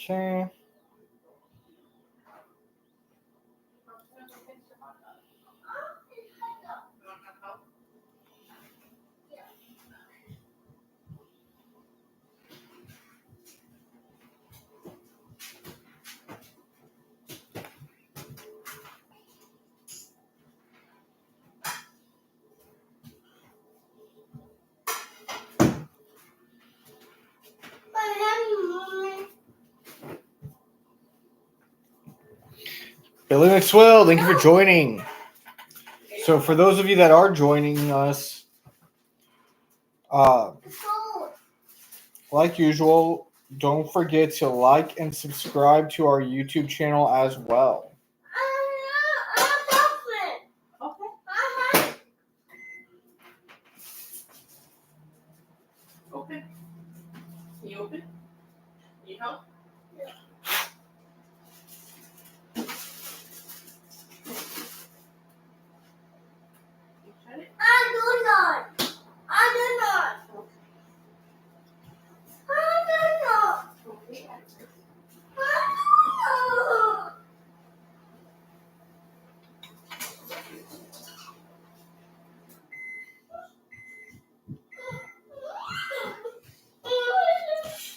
Okay. Billy McSwill, thank you for joining. So for those of you that are joining us, like usual, don't forget to like and subscribe to our YouTube channel as well. Open. Can you open? Need help? Yeah. I do not.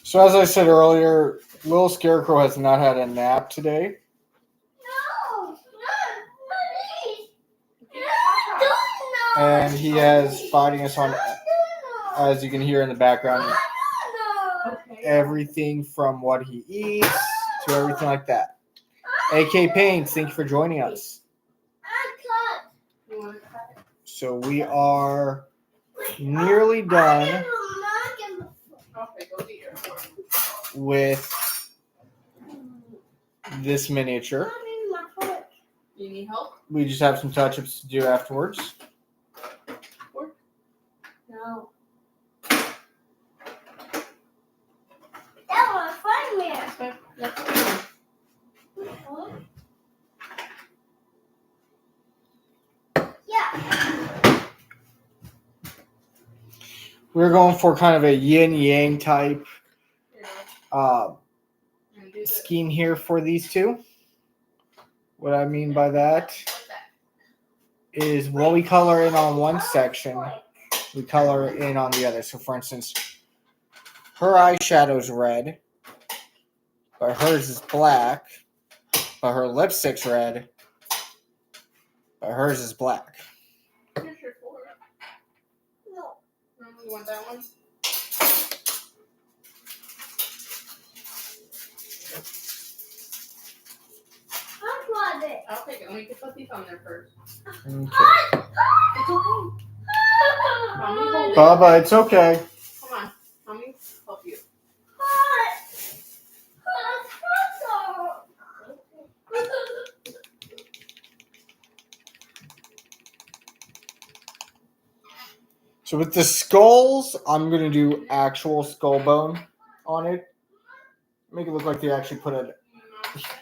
So as I said earlier, Little Scarecrow has not had a nap today. And he has fighting us on, as you can hear in the background, everything from what he eats to everything like that. AK Paints, thank you for joining us. So we are nearly done with this miniature. You need help? We just have some touch-ups to do afterwards. No. That was fun, man. Yeah. We're going for kind of a yin-yang type scheme here for these two. What I mean by that is while we color in on one section, we color in on the other. So for instance, her eyeshadow's red, but hers is black, but her lipstick's red, but hers is black. Here's your four. No. You want that one? I'll take it. Let me put these on there first. Okay. It's okay. Mommy, hold it. Bubba, it's okay. Come on. Mommy, help you. So with the skulls, I'm going to do actual skull bone on it. Make it look like they actually put an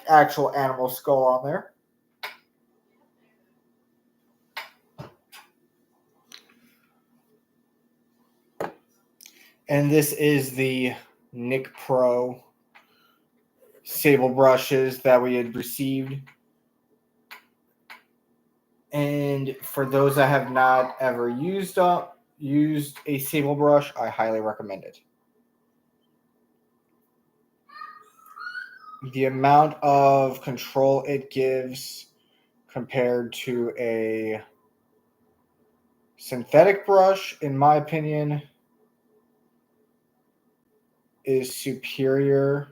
actual animal skull on there. And this is the Nick Pro sable brushes that we had received. And for those that have not ever used a sable brush, I highly recommend it. The amount of control it gives compared to a synthetic brush, in my opinion, is superior.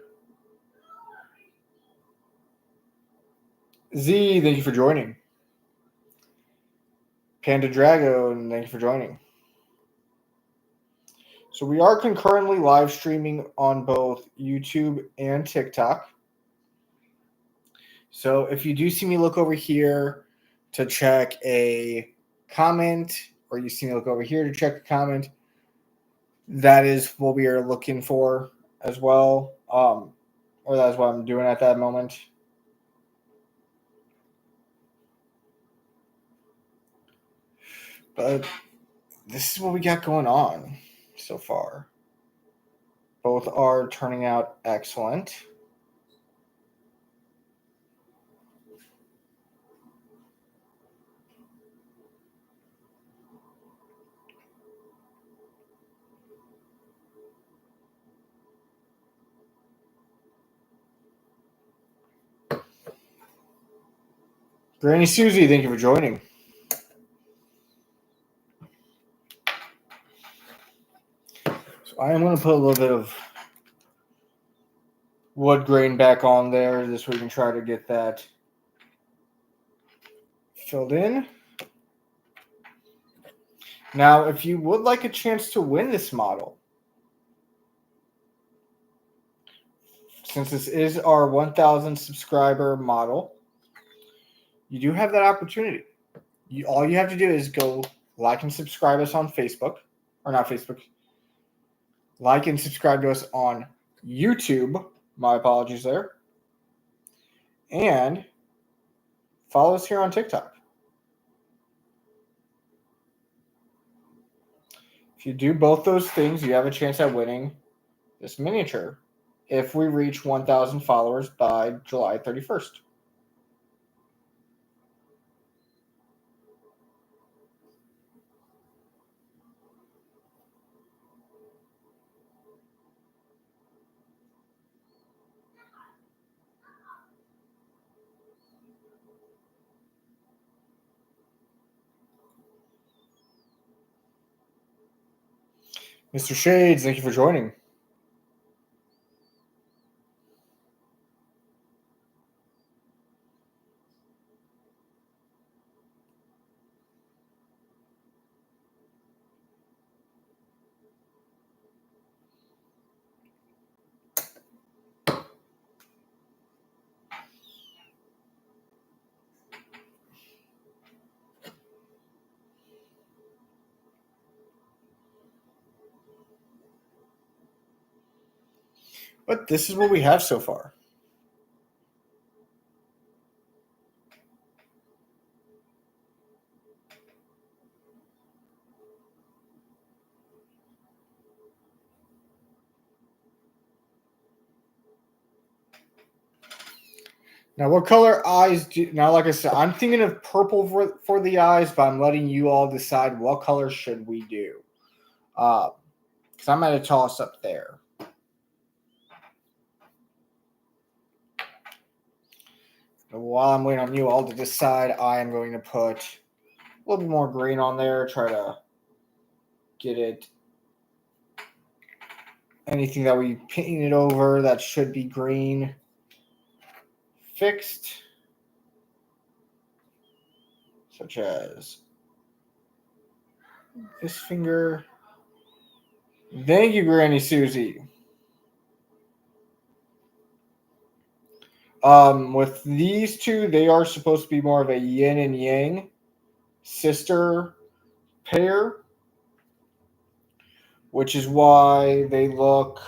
Z, thank you for joining. Panda Drago, thank you for joining. So we are concurrently live streaming on both YouTube and TikTok. So if you do see me look over here to check a comment, or you see me look over here to check a comment, that is what we are looking for as well. Or that's what I'm doing at that moment. But this is what we got going on so far. Both are turning out excellent. Granny Susie, thank you for joining. So I am going to put a little bit of wood grain back on there. This way we can try to get that filled in. Now, if you would like a chance to win this model, since this is our 1,000 subscriber model, you do have that opportunity. All you have to do is go like and subscribe us on Facebook, or not Facebook. Like and subscribe to us on YouTube. My apologies there. And follow us here on TikTok. If you do both those things, you have a chance at winning this miniature if we reach 1,000 followers by July 31st. Mr. Shades, thank you for joining. But this is what we have so far. Now, what color eyes do... Now, like I said, I'm thinking of purple for the eyes, but I'm letting you all decide what color should we do. Because I'm going to toss up there. While I'm waiting on you all to decide, I am going to put a little bit more green on there. Try to get it. Anything that we painted over that should be green fixed. Such as this finger. Thank you, Granny Susie. With these two, they are supposed to be more of a yin and yang sister pair, which is why they look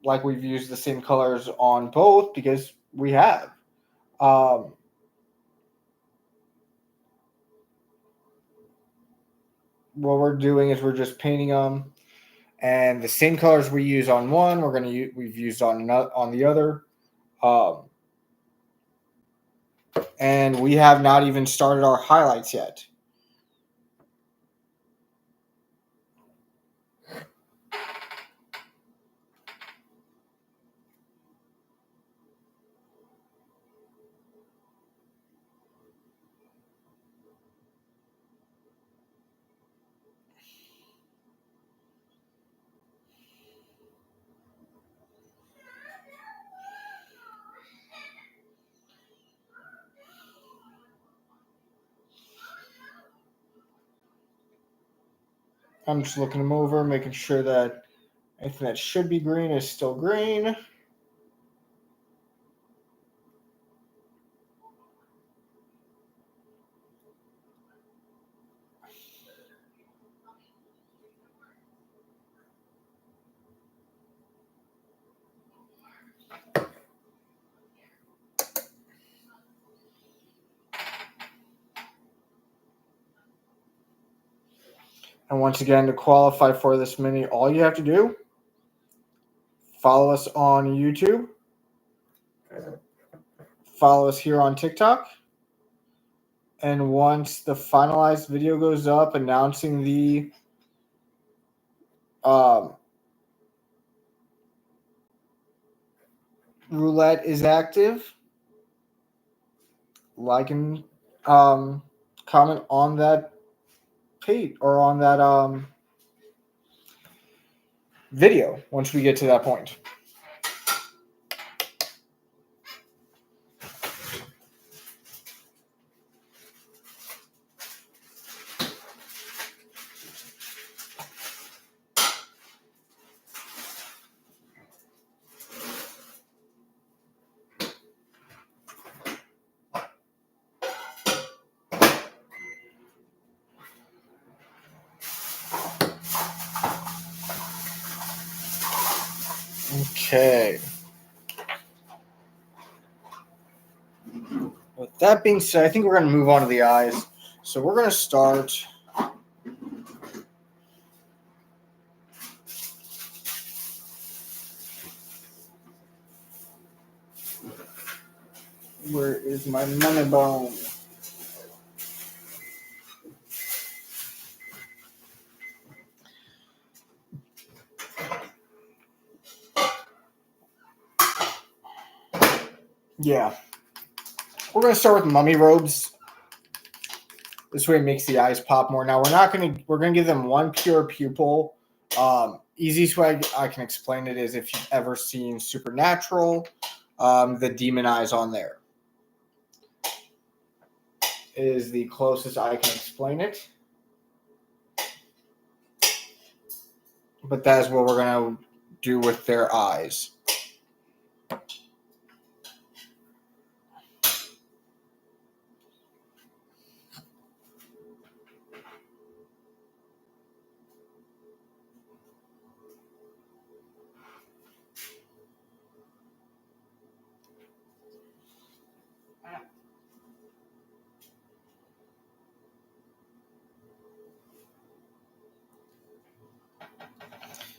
like we've used the same colors on both, because we have. What we're doing is we're just painting them, and the same colors we use on one, we've used on the other. And we have not even started our highlights yet. I'm just looking them over, making sure that anything that should be green is still green. And once again, to qualify for this mini, all you have to do, follow us on YouTube, follow us here on TikTok, and once the finalized video goes up announcing the roulette is active, like and comment on that page or on that video once we get to that point. Okay. With that being said, I think we're going to move on to the eyes. So we're going to start. Where is my money bone? Yeah. We're going to start with mummy robes. This way it makes the eyes pop more. Now we're going to give them one pure pupil. Easiest way I can explain it is if you've ever seen Supernatural, the demon eyes on there is the closest I can explain it. But that is what we're going to do with their eyes.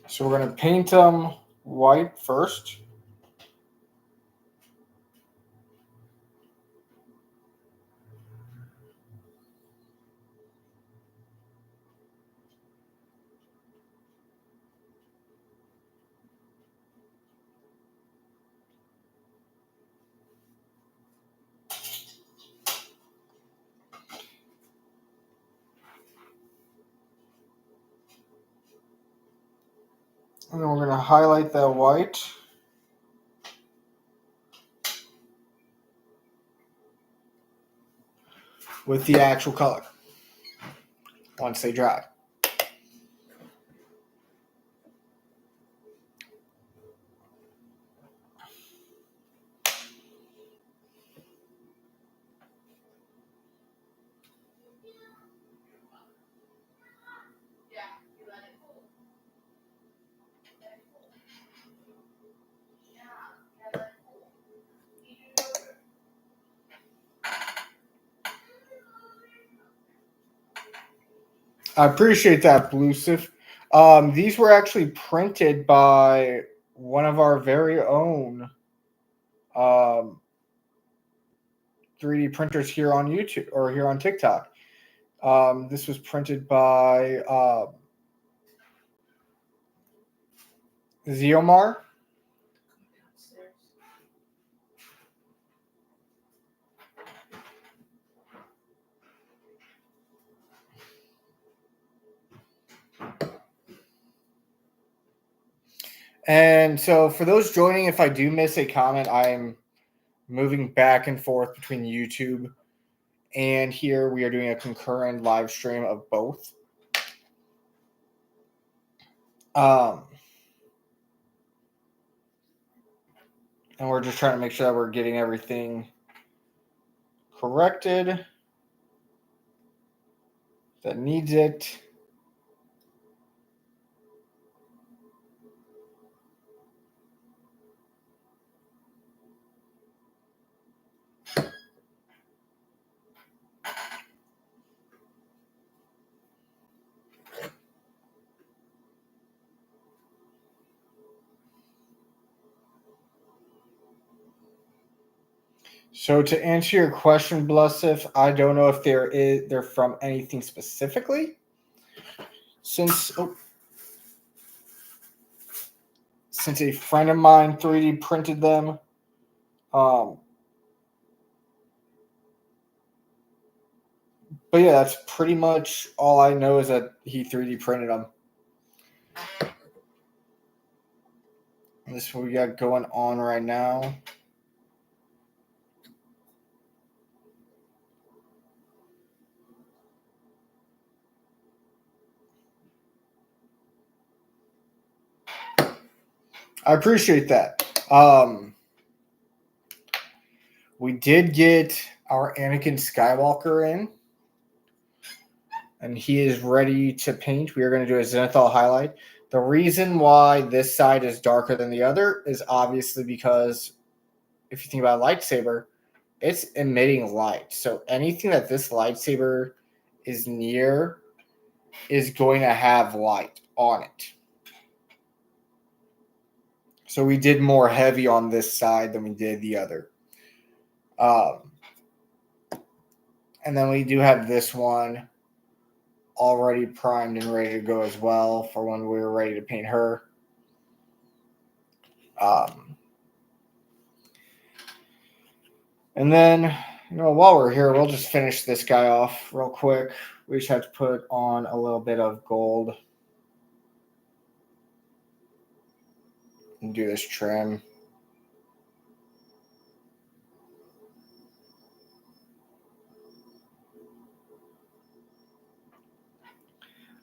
So we're going to paint them white first. And then we're going to highlight that white. With the actual color. Once they dry. I appreciate that, Bluesif. These were actually printed by one of our very own 3D printers here on YouTube or here on TikTok. This was printed by Zeomar. And so for those joining, if I do miss a comment, I'm moving back and forth between YouTube and here we are doing a concurrent live stream of both. And we're just trying to make sure that we're getting everything corrected that needs it. So to answer your question, Blussif, I don't know if they're from anything specifically. Since a friend of mine 3D printed them. But yeah, that's pretty much all I know is that he 3D printed them. And this is what we got going on right now. I appreciate that. We did get our Anakin Skywalker in, and he is ready to paint. We are going to do a Zenithal highlight. The reason why this side is darker than the other is obviously because if you think about a lightsaber, it's emitting light. So anything that this lightsaber is near is going to have light on it. So we did more heavy on this side than we did the other. And then we do have this one already primed and ready to go as well for when we were ready to paint her. And then, while we're here, we'll just finish this guy off real quick. We just have to put on a little bit of gold and do this trim.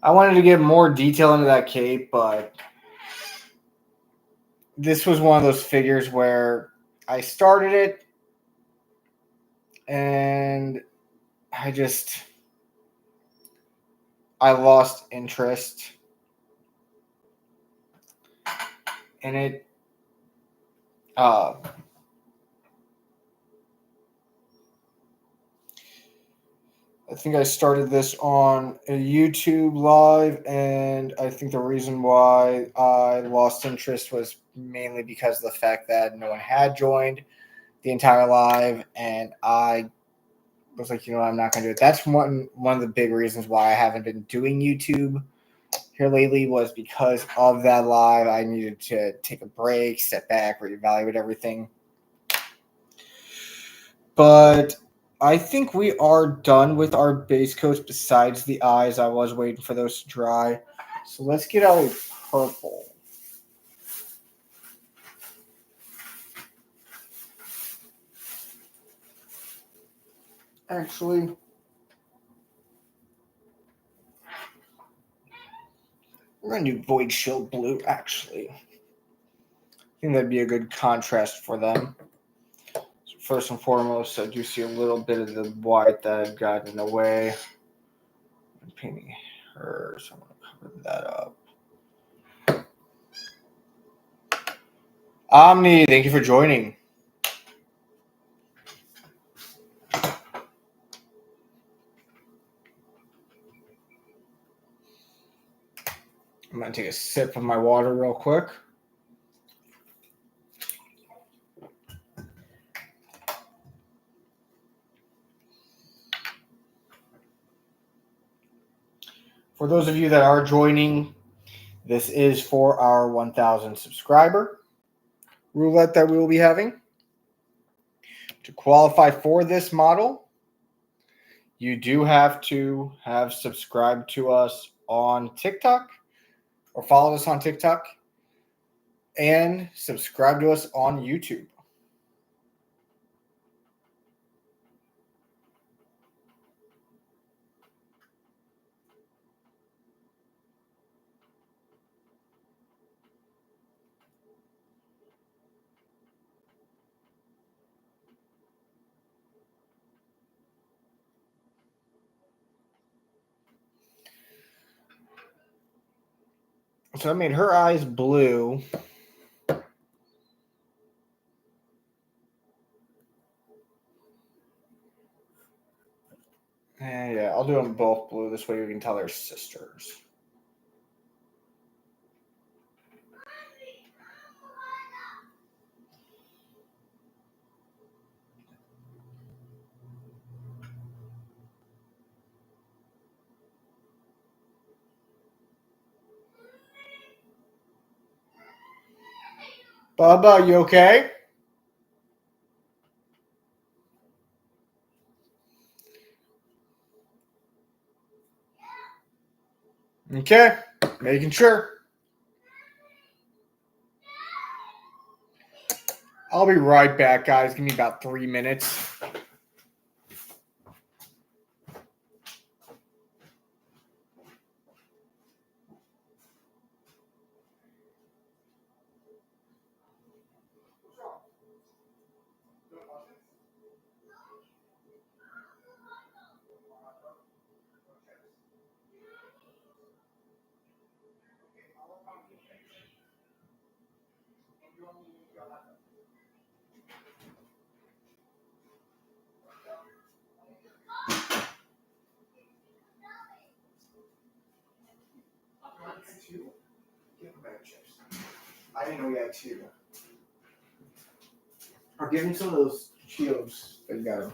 I wanted to get more detail into that cape, but this was one of those figures where I started it and I lost interest in it. I think I started this on a YouTube live, and I think the reason why I lost interest was mainly because of the fact that no one had joined the entire live, and I was like, I'm not going to do it. That's one of the big reasons why I haven't been doing YouTube here lately, was because of that live. I needed to take a break, step back, reevaluate everything. But I think we are done with our base coats besides the eyes. I was waiting for those to dry. So let's get out a purple. Actually, we're going to do Void Shield Blue, actually. I think that'd be a good contrast for them. So first and foremost, I do see a little bit of the white that I've gotten in the way. I'm painting her, so I'm going to cover that up. Omni, thank you for joining. I'm going to take a sip of my water real quick. For those of you that are joining, this is for our 1,000 subscriber roulette that we will be having. To qualify for this model, you do have to have subscribed to us on TikTok or followed us on TikTok and subscribe to us on YouTube. So I made her eyes blue. And yeah, I'll do them both blue. This way we can tell they're sisters. Bubba, you okay? Okay, making sure. I'll be right back, guys. Give me about 3 minutes. Two. Give him bag chips. I didn't know you had two. Or give me some of those Cheetos that you got him.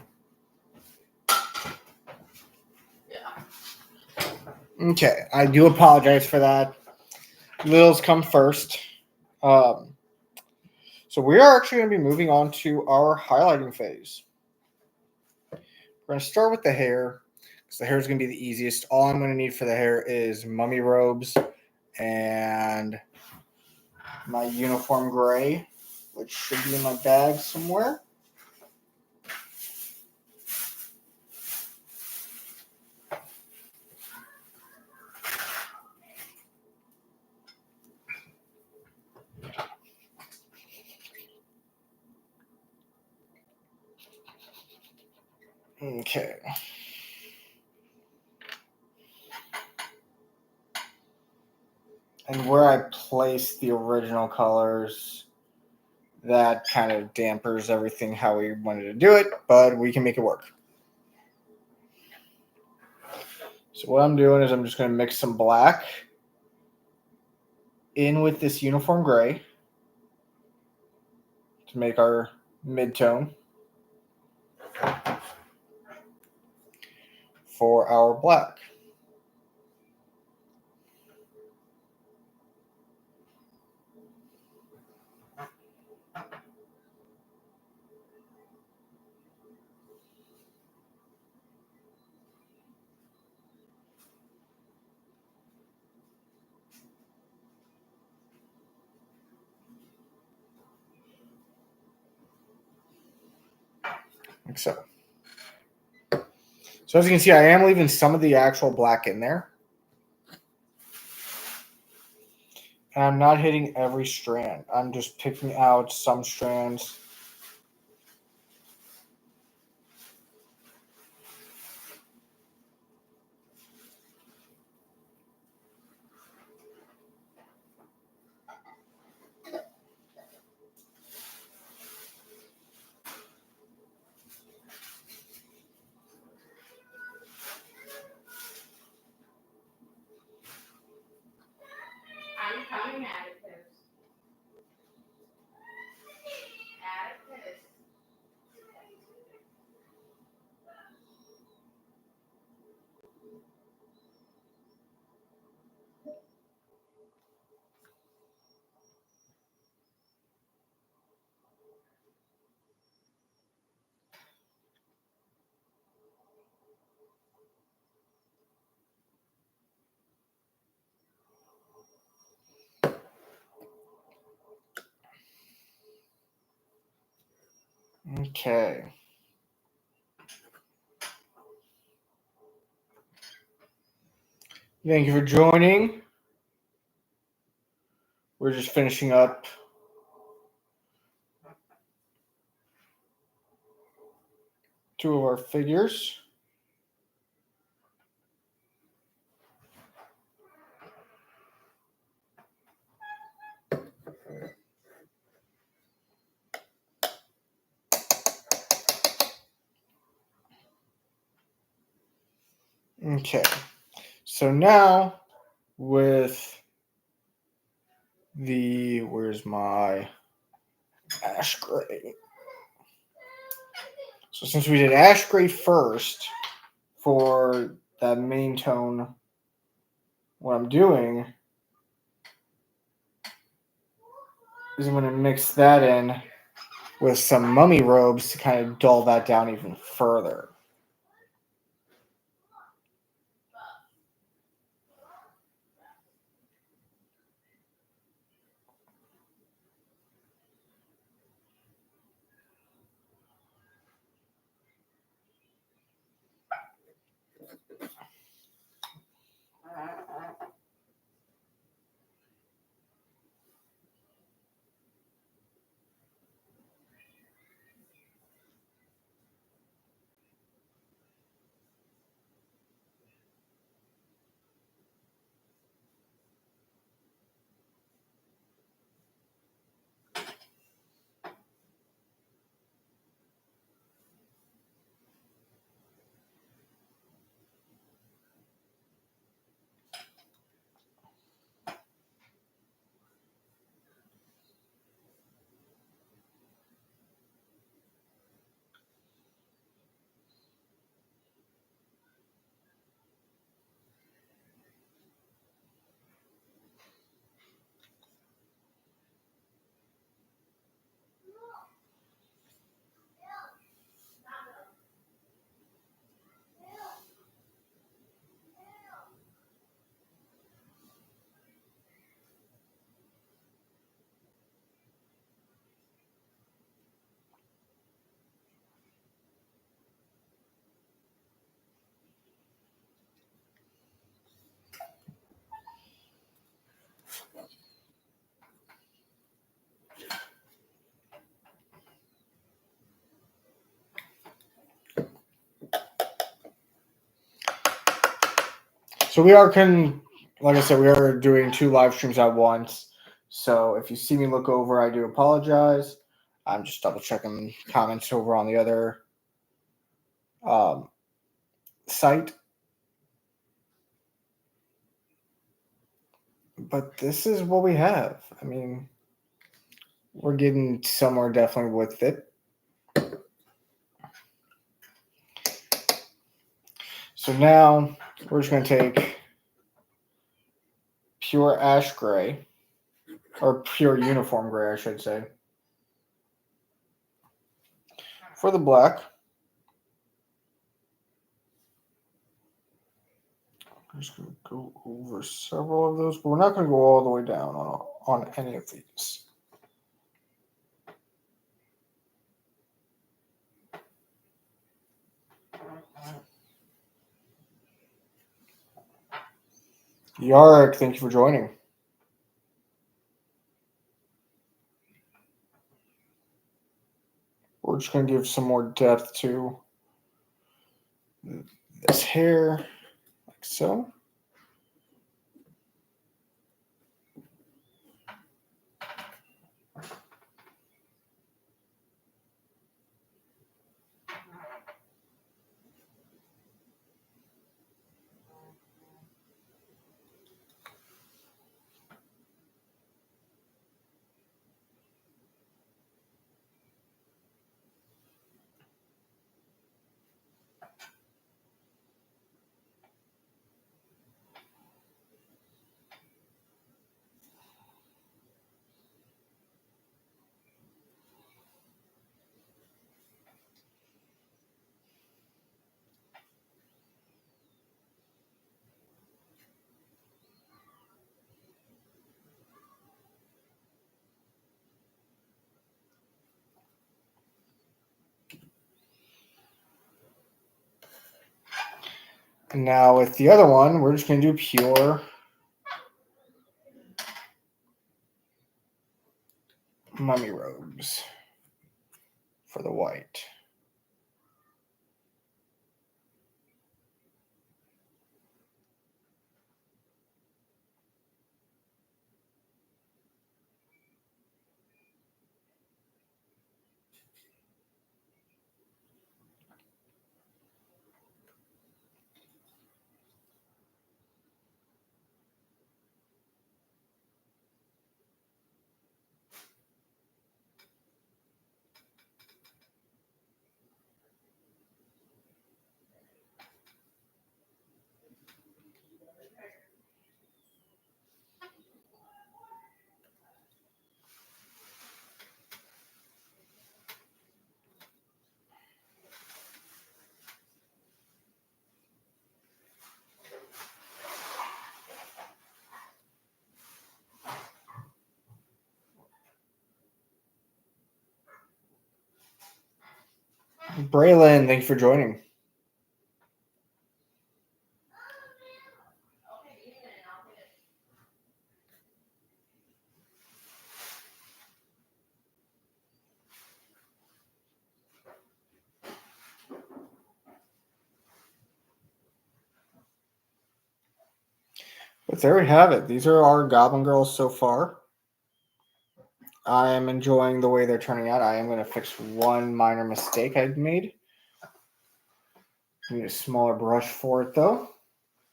Yeah. Okay, I do apologize for that. Littles come first. So we are actually going to be moving on to our highlighting phase. We're going to start with the hair, because the hair is going to be the easiest. All I'm going to need for the hair is mummy robes and my uniform gray, which should be in my bag somewhere. Okay. And where I place the original colors, that kind of dampers everything how we wanted to do it, but we can make it work. So what I'm doing is I'm just going to mix some black in with this uniform gray to make our mid-tone for our black. Like so. So as you can see, I am leaving some of the actual black in there. And I'm not hitting every strand. I'm just picking out some strands. I'm coming, Atticus. Atticus. Okay. Thank you for joining. We're just finishing up two of our figures. Okay. So now with where's my ash gray? So since we did ash gray first for that main tone, what I'm doing is I'm going to mix that in with some mummy robes to kind of dull that down even further. So we are like I said, we are doing 2 live streams at once. So if you see me look over, I do apologize. I'm just double checking comments over on the other site. But this is what we have. I mean, we're getting somewhere definitely with it. So now we're just going to take pure ash gray, or pure uniform gray, I should say, for the black. I'm just going to go over several of those, but we're not going to go all the way down on any of these. Yarrick, thank you for joining. We're just going to give some more depth to this hair, like so. And now with the other one, we're just going to do pure mummy robes for the white. Braylon, thank you for joining. But there we have it. These are our Goblin Girls so far. I am enjoying the way they're turning out. I am going to fix one minor mistake I've made. I need a smaller brush for it, though,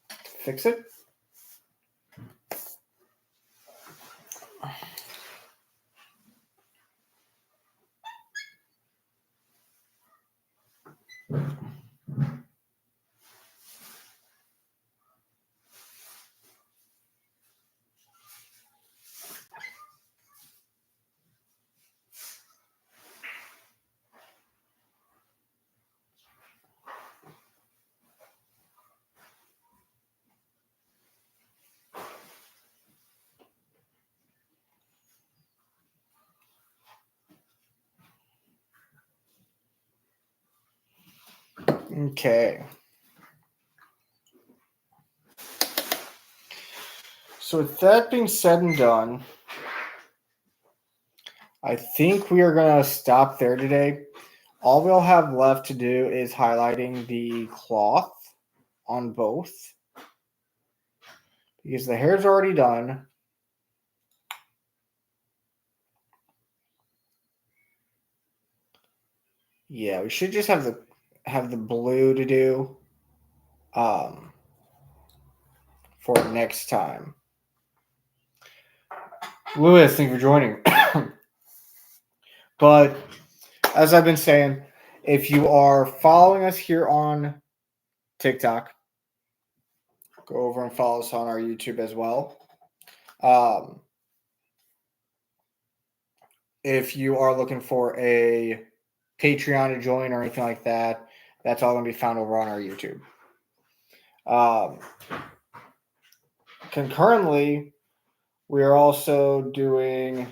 to fix it. Okay. So with that being said and done, I think we are going to stop there today. All we'll have left to do is highlighting the cloth on both. because the hair's already done. Yeah, we should just have the blue to do for next time. Lewis, thank you for joining. But as I've been saying, if you are following us here on TikTok, go over and follow us on our YouTube as well. If you are looking for a Patreon to join or anything like that, that's all going to be found over on our YouTube. Concurrently, we are also doing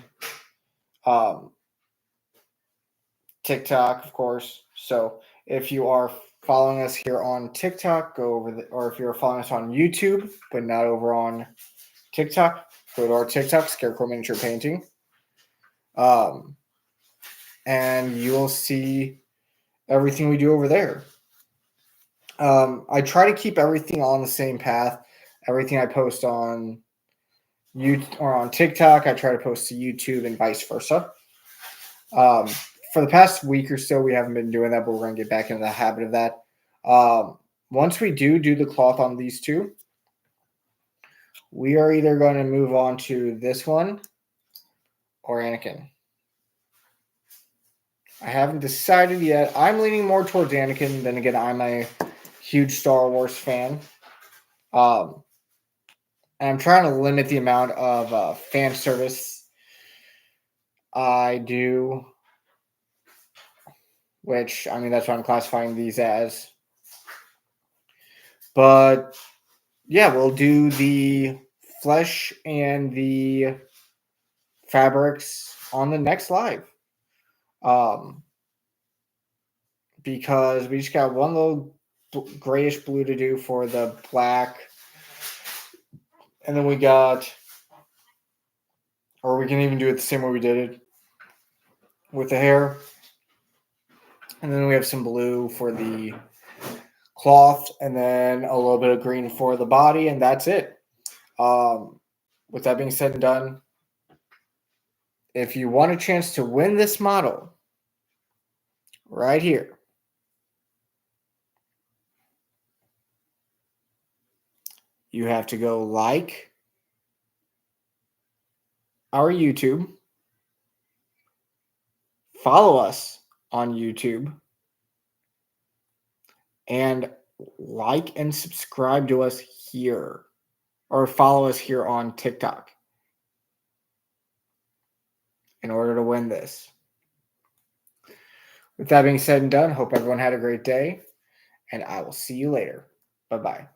TikTok, of course. So if you are following us here on TikTok, go over or if you're following us on YouTube, but not over on TikTok, go to our TikTok, Scarecrow Miniature Painting. And you will see everything we do over there. I try to keep everything on the same path. Everything I post on YouTube or on TikTok, I try to post to YouTube and vice versa. For the past week or so, we haven't been doing that, but we're going to get back into the habit of that. Once we do the cloth on these two, we are either going to move on to this one or Anakin. I haven't decided yet. I'm leaning more towards Anakin. Then again, I'm a huge Star Wars fan. And I'm trying to limit the amount of fan service I do, which, I mean, that's what I'm classifying these as. But, yeah, we'll do the flesh and the fabrics on the next live. Because we just got one little grayish blue to do for the black. And then we got, or we can even do it the same way we did it with the hair. And then we have some blue for the cloth, and then a little bit of green for the body, and that's it. With that being said and done, if you want a chance to win this model right here, you have to go like our YouTube, follow us on YouTube, and like and subscribe to us here, or follow us here on TikTok in order to win this. With that being said and done, hope everyone had a great day, and I will see you later. Bye-bye.